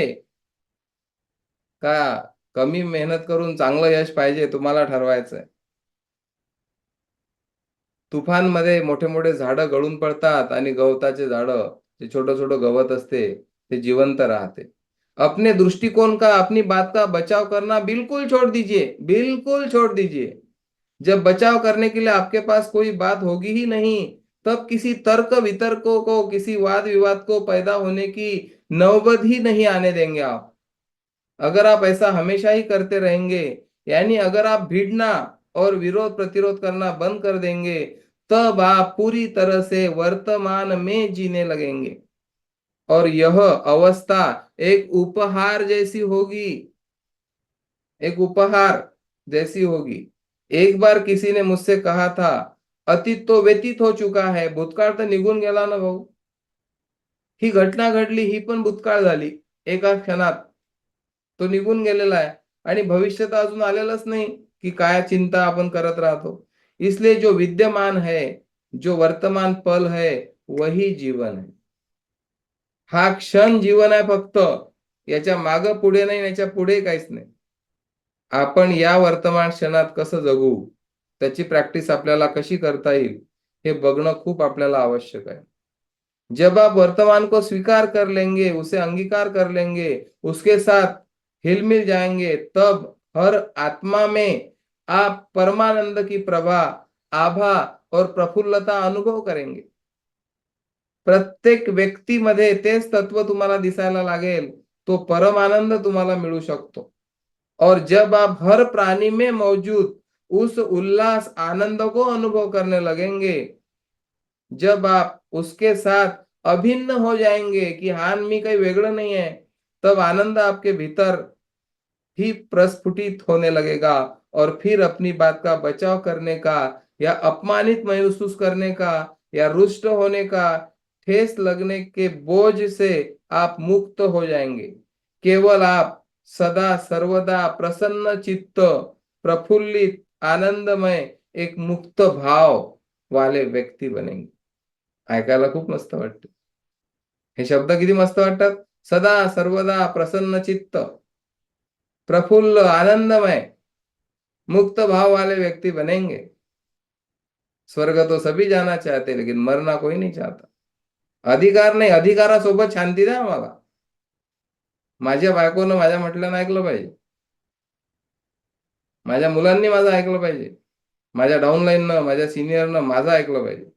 का कमी मेहनत करून चांगलं यश पाहिजे, तुम्हाला ठरवायचंय. तुफानमध्ये मोठे मोठे झाडं गळून पडतात आणि गवताचे झाडं, जे छोटं छोटं गवत असते, ते जिवंत राहते. अपने दृष्टिकोण का, अपनी बात का बचाव करना बिल्कुल छोड़ दीजिए, बिल्कुल छोड़ दीजिए। जब बचाव करने के लिए आपके पास कोई बात होगी ही नहीं, तब किसी तर्क वितर्कों को, किसी वाद विवाद को पैदा होने की नौबत ही नहीं आने देंगे आप। अगर आप ऐसा हमेशा ही करते रहेंगे, यानी अगर आप भिड़ना और विरोध प्रतिरोध करना बंद कर देंगे, तब आप पूरी तरह से वर्तमान में जीने लगेंगे और यह अवस्था एक उपहार जैसी होगी, एक उपहार जैसी होगी। एक बार किसी ने मुझसे कहा था, अतीत तो व्यतीत हो चुका है, भूतकाळ तर निघून गेला ना भाऊ. ही घटना घडली, ही पण भूतकाळ झाली एका क्षणात. तो निघून गेलेला आहे आणि भविष्य तर अजून आलेलंच नाही की काय चिंता आपण करत राहतो. इसलिए जो विद्यमान है, जो वर्तमान पल है, वही जीवन है. हा क्षण जीवन आहे फक्त. याच्या मागे पुढे नाही, याच्या पुढे काहीच नाही. आपण या वर्तमान क्षणात कसं जगू, त्याची प्रॅक्टिस आपल्याला कशी करता येईल, हे बघणं खूप आपल्याला आवश्यक आहे. जब आप वर्तमान को स्वीकार कर लेंगे, उसे अंगीकार कर लेंगे, उसके साथ हिल मिल जाएंगे, तब हर आत्मा में आप परमानंद की प्रभा, आभा और प्रफुल्लता अनुभव करेंगे. प्रत्येक व्यक्तीमध्ये तेच तत्व तुम्हाला दिसायला लागेल. तो परमानंद तुम्हाला मिळू शकतो. और जब आप हर प्राणी में मौजूद उस उल्लास आनंद को अनुभव करने लगेंगे, जब आप उसके साथ अभिन्न हो जाएंगे कि हाँ मी काही वेगळं नहीं है, तब आनंद आपके भीतर ही प्रस्फुटित होने लगेगा और फिर अपनी बात का बचाव करने का या अपमानित महसूस करने का या रुष्ट होने का, ठेस लगने के बोझ से आप मुक्त हो जाएंगे. केवल आप सदा सर्वदा प्रसन्न चित्त, प्रफुल्लित, आनंदमय, एक मुक्त भाव वाले व्यक्ती बनेंगे. ऐकायला खूप मस्त वाटतं. हे शब्द किती मस्त वाटतात. सदा सर्वदा प्रसन्न चित्त, प्रफुल्ल, आनंदमय, मुक्त भाव वाले व्यक्ति बनेंगे. स्वर्ग तो सभी जाना चाहते, लेकिन मरना कोई नहीं चाहता. अधिकार नाही, अधिकारासोबत शांती द्या मला. माझ्या बायकोनं माझ्या म्हटल्यानं ऐकलं पाहिजे. माझ्या मुलांनी माझं ऐकलं पाहिजे. माझ्या डाऊनलाईननं, माझ्या सिनियरनं माझं ऐकलं पाहिजे.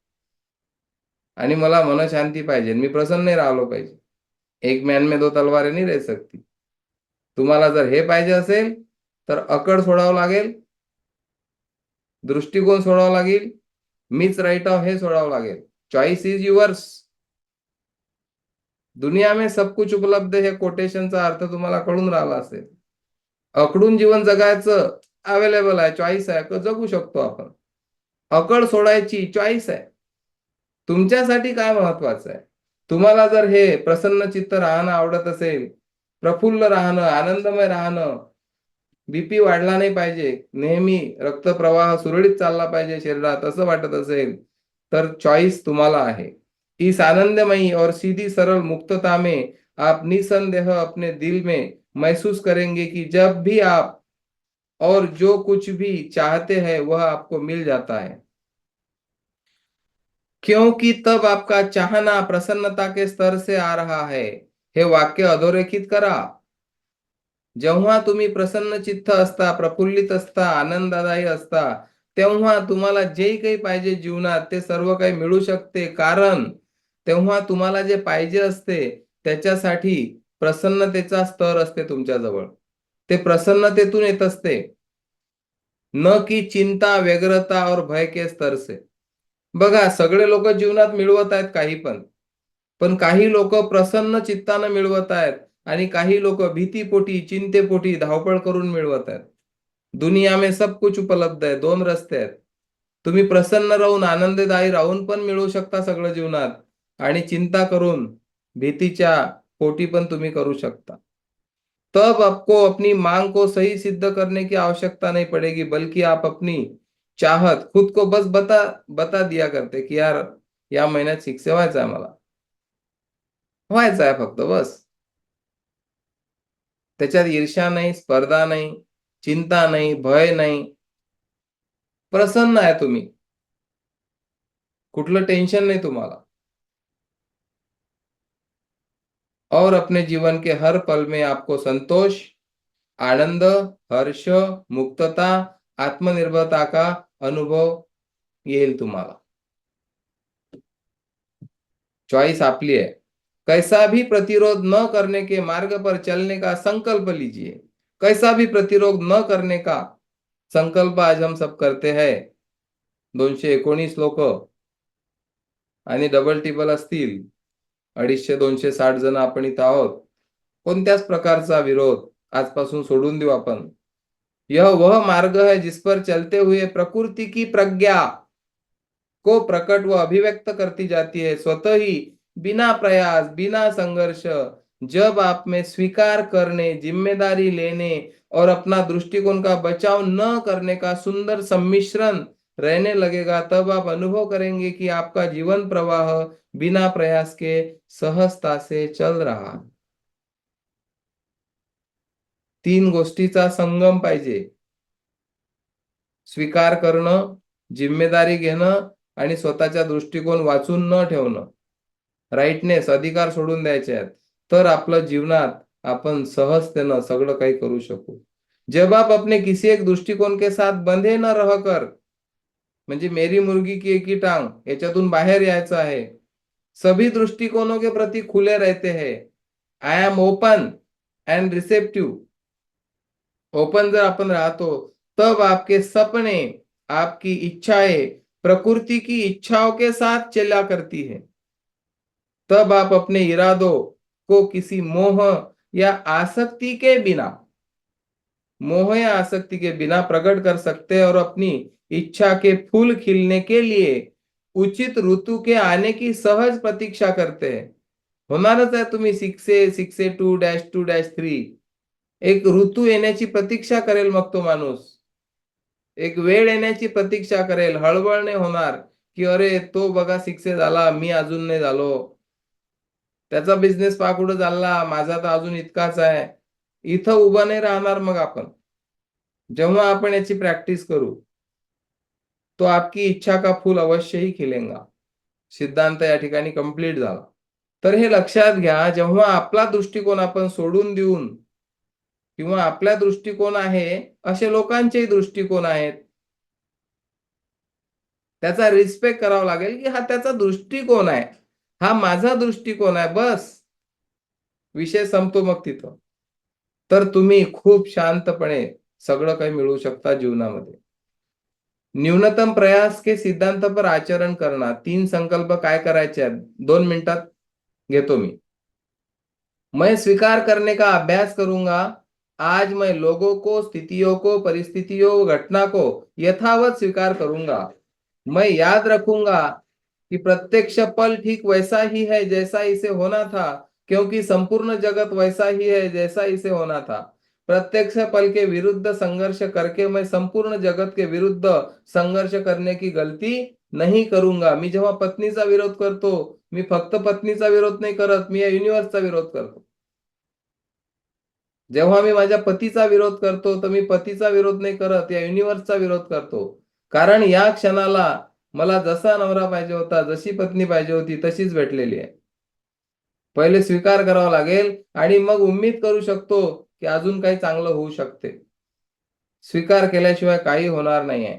आणि मला मनशांती पाहिजे. मी प्रसन्न राहिलो पाहिजे. एक मॅन में दो तलवारें नहीं रह सकती. तुम्हाला जर हे पाहिजे असेल, तर अकड सोडावं लागेल, दृष्टिकोन सोडावा लागेल, मीच राईट आहो हे सोडावं लागेल. Choice is yours. दुनिया में सब कुछ उपलब्ध हे कोटेशनचा अर्थ तुम्हाला कळून राहिला असेल. अकडून जीवन जगायचं अवेलेबल आहे, चॉईस आहे, जगू शकतो आपण. अकड सोडायची चॉईस आहे. तुमच्यासाठी काय महत्वाचं आहे? तुम्हाला जर हे प्रसन्न चित्त राहणं आवडत असेल, प्रफुल्ल राहणं, आनंदमय राहणं, बीपी वाढला नाही पाहिजे, नेहमी रक्तप्रवाह सुरळीत चालला पाहिजे शरीरात असं वाटत असेल, तर चॉईस तुम्हाला आहे. इस आनंदमयी और सीधी सरल मुक्तता में आप निसंदेह अपने दिल में महसूस करेंगे कि जब भी आप और जो कुछ भी चाहते हैं वह आपको मिल जाता है, क्योंकि तब आपका चाहना प्रसन्नता के स्तर से आ रहा है. हे वाक्य अधोरेखित करा. जेव्हा तुम्ही प्रसन्न चित्त असता, प्रफुल्लित असता, आनंददायी असता, तेव्हा तुम्हाला जे काही पाहिजे जीवनात ते सर्व काही मिळू शकते. कारण तेव्हा तुम्हाला जे पाहिजे असते त्याच्यासाठी प्रसन्नतेचा स्तर असते तुमच्याजवळ. ते प्रसन्नतेतून येत असते, न की चिंता, व्यग्रता और भय के स्तर से. बघा, सगळे लोक जीवनात मिळवत आहेत काही पण, पण काही लोक प्रसन्न चित्तानं मिळवत आहेत आणि काही लोक भीतीपोटी, चिंतेपोटी धावपळ करून मिळवत आहेत. दुनिया में सब कुछ उपलब्ध आहे. दोन रस्ते आहेत. तुम्ही प्रसन्न राहून, आनंददायी राहून पण मिळवू शकता सगळं जीवनात, आणि चिंता करून, भीतीच्या पोटी पण तुम्ही करू शकता. तब आपको अपनी मांग को सही सिद्ध करने की आवश्यकता नहीं पड़ेगी, बल्कि आप अपनी चाहत खुद को बस बता बता दिया करते की यार या महिन्यात शिक्षक व्हायचं आहे, मला व्हायचं आहे फक्त बस. त्याच्यात ईर्ष्या नाही, स्पर्धा नाही, चिंता नाही, भय नाही. प्रसन्न आहे तुम्ही, कुठलं टेन्शन नाही तुम्हाला. और अपने जीवन के हर पल में आपको संतोष, आनंद, हर्ष, मुक्तता, आत्मनिर्भरता का अनुभव येईल तुम्हाला. चॉइस आपली है. कैसा भी प्रतिरोध न करने के मार्ग पर चलने का संकल्प लीजिए. कैसा भी प्रतिरोध न करने का संकल्प आज हम सब करते हैं. 219 लोक आणि डबल टिबल असतील, 250-260 जण आपण इथं आहोत. कोणत्याच प्रकारचा विरोध आजपासून सोडून देऊ आपण. यह वह मार्ग है जिस पर चलते हुए प्रकृति की प्रज्ञा को प्रकट व अभिव्यक्त करती जाती है, स्वतः ही, बिना प्रयास, बिना संघर्ष. जब आप में स्वीकार करने, जिम्मेदारी लेने और अपना दृष्टिकोण का बचाव न करने का सुंदर सम्मिश्रण रहने लगेगा, तब आप अनुभव करेंगे कि आपका जीवन प्रवाह बिना प्रयास के सहजता से चल रहा. 3 गोष्टीचा संगम पाहिजे. स्वीकार करणं, जिम्मेदारी घेणं आणि स्वतःचा दृष्टिकोन वाचून न ठेवणं. राईटनेस, अधिकार सोडून द्यायचे आहेत. तर आपलं जीवनात आपण सहजतेनं सगळं काही करू शकू. जब आप अपने किसी एक दृष्टिकोन के साथ बंधे न रहकर, म्हणजे मेरी मुर्गी की एक ही टांग, याच्यातून बाहेर यायचं आहे. सभी दृष्टिकोनों के प्रति खुले रहते हैं. I am open end receptive. Open जर आपण राहतो, तब आपके सपने, आपकी इच्छाएं प्रकृति की इच्छाओं के साथ चला करती है. तब आप अपने इरादों को किसी मोह या आसक्ति के बिना, मोह या आसक्ति के बिना प्रकट कर सकते हैं और अपनी इच्छा के फूल खिलने के लिए उचित ऋतु के आने की सहज प्रतीक्षा करते हैं. होणारच आहे. तुम्ही 6A, 6A2-2-3 एक ऋतू येण्याची प्रतीक्षा करेल. मग तो माणूस एक वेळ येण्याची प्रतीक्षा करेल. हळबळ नाही होणार की अरे तो बघा 6A झाला, मी अजून नाही झालो, त्याचा बिझनेस पहा कुठं चालला, माझा तर अजून इतकाच आहे. इथं उभं नाही राहणार. मग आपण जेव्हा आपण याची प्रॅक्टिस करू, तो आपकी इच्छा का फूल अवश्य ही खिलेगा. सिद्धांत या ठिकाणी कंप्लीट झाला. तर हे लक्षात घ्या, जेव्हा आपला दृष्टिकोन आपण सोडून देऊन, किंवा आपला दृष्टिकोन आहे असे लोकांचे दृष्टिकोन आहेत, त्याचा रिस्पेक्ट करावा लागेल की हा त्याचा दृष्टिकोन आहे, हा माझा दृष्टिकोन आहे, बस विषय संपतो मग तिथं. तर तुम्ही खूप शांतपणे सगळं काही मिळवू शकता जीवनामध्ये. न्यूनतम प्रयास के सिद्धांत पर आचरण करना. 3 संकल्प काय करायचे आहेत 2 मिनिटात घेतो मी. मैं स्वीकार करने का अभ्यास करूंगा. आज मैं लोगों को, स्थितियों को, परिस्थितियों, घटना को यथावत स्वीकार करूंगा. मैं याद रखूंगा कि प्रत्यक्ष पल ठीक वैसा ही है जैसा इसे होना था, क्योंकि संपूर्ण जगत वैसा ही है जैसा इसे होना था. प्रत्यक्ष पल के विरुद्ध संघर्ष करके मैं संपूर्ण जगत के विरुद्ध संघर्ष करने की गलती नहीं करूंगा. मी जेव्हा पत्नीचा विरोध करतो, मी फक्त पत्नीचा विरोध नाही करत, मी या युनिव्हर्सचा विरोध करतो. जेव्हा मी माझ्या पतीचा विरोध करतो, तर मी पतीचा विरोध नाही करत, या युनिव्हर्सचा विरोध करतो. कारण या क्षणाला मला जसा नवरा पाहिजे होता, जशी पत्नी पाहिजे होती, तशीच भेटलेली आहे. पहिले स्वीकार करावा लागेल आणि मग उम्मीद करू शकतो, की अजून काही चांगलं होऊ शकते. स्वीकार केल्याशिवाय काही होणार नाहीये.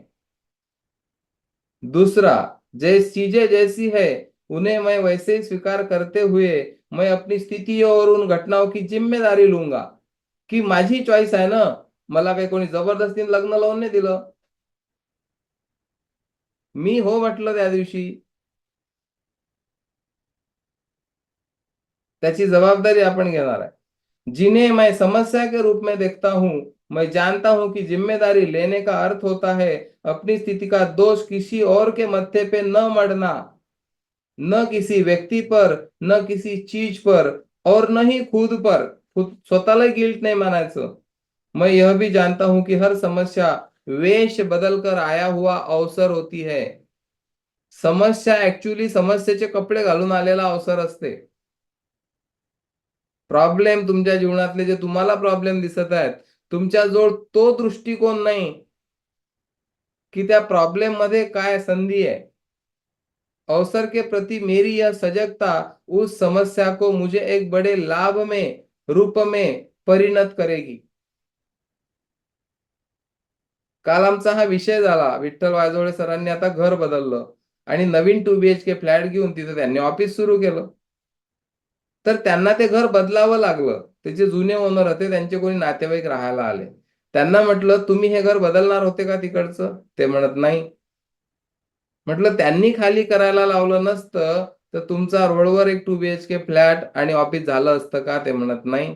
दूसरा, चीजें जैसी है उन्हें मैं वैसे ही स्वीकार करते हुए मैं अपनी स्थितियों और उन घटनाओं की जिम्मेदारी लूंगा. की माझी चॉईस आहे ना, मला काही कोणी जबरदस्तीने लग्न लावून नाही दिलं. मी हो म्हटलं त्या दिवशी. त्याची जबाबदारी आपण घेणार आहे. जिन्हें मैं समस्या के रूप में देखता हूं, मैं जानता हूं कि जिम्मेदारी लेने का अर्थ होता है अपनी स्थिति का दोष किसी और के मत्थे पे न मढ़ना. न किसी व्यक्ती पर, न किसी चीज पर और न ही खुद पर. स्वतःला गिल्ट नाही मानायचं. मैं यह भी जानता हूं कि हर समस्या वेश बदलकर आया हुआ अवसर होती है. समस्या ऍक्च्युअली समस्येचे कपडे घालून आलेला अवसर असते. प्रॉब्लेम तुमच्या जीवनातले जे तुम्हाला प्रॉब्लेम दिसत आहेत, तुमच्याजवळ तो दृष्टिकोन नाही की त्या प्रॉब्लेम मध्ये काय संधी आहे. अवसर के प्रति मेरी यह सजगता उस समस्या को मुझे एक बड़े लाभ में रूप में परिणत करेगी. काल आमचा हा विषय झाला. विठ्ठल वायझोळे सरांनी आता घर बदललं आणि नवीन 2 बीएचके फ्लॅट घेऊन तिथे त्यांनी ऑफिस सुरू केलं. तर त्यांना ते घर बदलावं लागलं. ते जे जुने ओनर होते त्यांचे कोणी नातेवाईक राहायला आले. त्यांना म्हटलं, "तुम्ही हे घर बदलणार होते का तिकडचं?" ते म्हणत, "नाही." म्हटलं, "त्यांनी खाली करायला लावलं नसतं, तर तुमचा रोडवर एक 2 बीएचके फ्लॅट आणि ऑफिस झालं असतं का?" ते म्हणत, "नाही."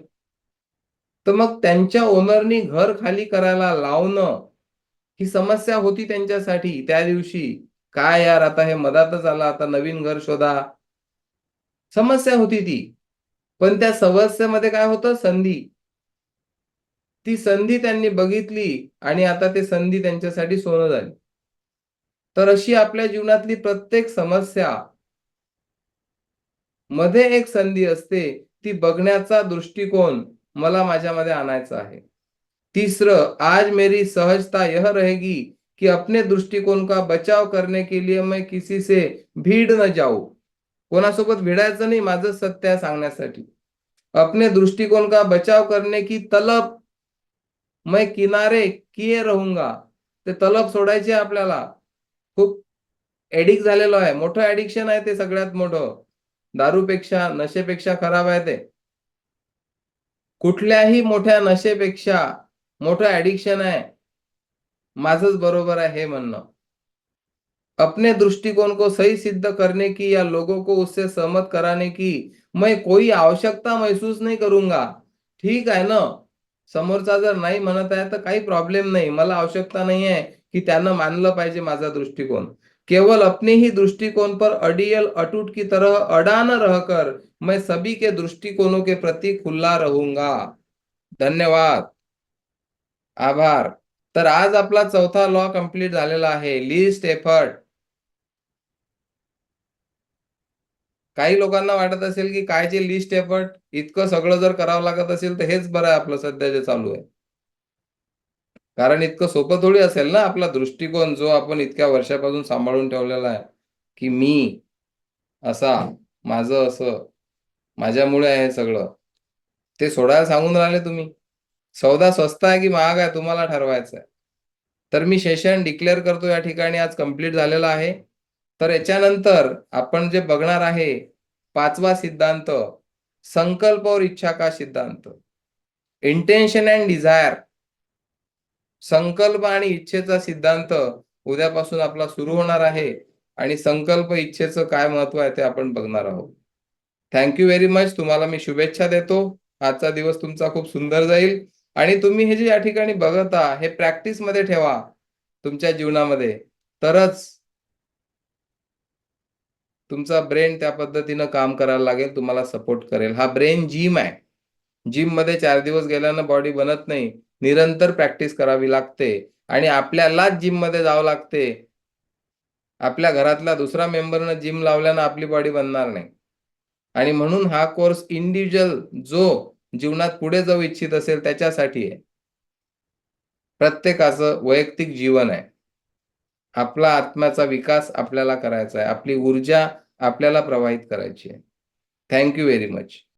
तर मग त्यांच्या ओनरनी घर खाली करायला लावणं, ही समस्या होती त्यांच्यासाठी त्या दिवशी. काय यार आता हे मधातच आलं, आता नवीन घर शोधा. समस्या होती ती. पण त्या समस्येमध्ये काय होतं? संधी. ती संधी त्यांनी बघितली आणि आता ते संधी त्यांच्यासाठी सोनं झाली. तर अशी आपल्या जीवनातली प्रत्येक समस्या मध्ये एक संधी असते. ती बघण्याचा दृष्टिकोन मला माझ्यामध्ये आणायचा आहे. तीसरं, आज मेरी सहजता यह रहेगी कि अपने दृष्टिकोन का बचाव करने के लिए मैं किसी से भीड़ न जाऊं. कोणासोबत भिडायचं नाही माझं सत्य सांगण्यासाठी. अपने दृष्टिकोन का बचाव करने की तलब मैं किनारे किए रहूंगा. ते तलब सोडायची आहे आपल्याला. खूप एडिक्ट झालेलो आहे. मोठं ॲडिक्शन आहे ते सगळ्यात मोठं. दारूपेक्षा, नशेपेक्षा खराब आहे ते. कुठल्याही मोठ्या नशेपेक्षा मोठं ॲडिक्शन आहे. माझंच बरोबर आहे हे म्हणणं. अपने दृष्टिकोन को सही सिद्ध करने की या लोगों को उससे सहमत कराने की मैं कोई आवश्यकता महसूस नहीं करूंगा. ठीक आहे ना. समोरचा जर नाही म्हणत आहे तर काही प्रॉब्लेम नहीं. मला आवश्यकता नहीं है की त्यानं मानलं पाहिजे माझा दृष्टिकोन. केवल अपने ही दृष्टिकोन पर अडियल अटूट की तरह अड़ा न रहकर मैं सभी के दृष्टिकोनों के प्रति खुला रहूंगा. धन्यवाद. आभार. तर आज आपला चौथा लॉ कंप्लीट झालेला आहे. Least effort. काही लोकांना वाटत असेल की काय जे लिस्ट एफर्ट, इतकं सगळं जर करावं लागत असेल तर हेच बरं आहे आपलं सध्या जे चालू आहे. कारण इतकं सोपं थोडी असेल ना आपला दृष्टिकोन जो आपण इतक्या वर्षापासून सांभाळून ठेवलेला आहे, की मी असा, माझं असं, माझ्यामुळे आहे हे सगळं. ते सोडायला सांगून राहिले तुम्ही. सौदा स्वस्त आहे की महाग आहे तुम्हाला ठरवायचं आहे. तर मी सेशन डिक्लेअर करतो या ठिकाणी आज कंप्लीट झालेला आहे. तर याच्यानंतर आपण जे बघणार आहे 5वा सिद्धांत, संकल्प और इच्छा का सिद्धांत. Intention and desire. संकल्प आणि इच्छेचा सिद्धांत उद्यापासून आपला सुरू होणार आहे आणि संकल्प इच्छेचं काय महत्व आहे ते आपण बघणार आहोत. Thank you very much. तुम्हाला मी शुभेच्छा देतो. आजचा दिवस तुमचा खूप सुंदर जाईल आणि तुम्ही हे जे या ठिकाणी बघत आहात हे प्रॅक्टिसमध्ये ठेवा तुमच्या जीवनामध्ये, तरच तुमचा ब्रेन त्या पद्धतीनं काम करायला लागेल, तुम्हाला सपोर्ट करेल. हा ब्रेन जिम आहे. जिममध्ये 4 दिवस गेल्यानं बॉडी बनत नाही. निरंतर प्रॅक्टिस करावी लागते आणि आपल्यालाच जिममध्ये जावं लागते. आपल्या घरातला दुसरा मेंबरनं जिम लावल्यानं आपली बॉडी बनणार नाही. आणि म्हणून हा कोर्स इंडिव्हिज्युअल जो जीवनात पुढे जाऊ इच्छित असेल त्याच्यासाठी आहे. प्रत्येकाचं वैयक्तिक जीवन आहे. आपला आत्म्याचा विकास आपल्याला करायचा आहे. आपली ऊर्जा आपल्याला प्रवाहित करायची आहे. Thank you very much.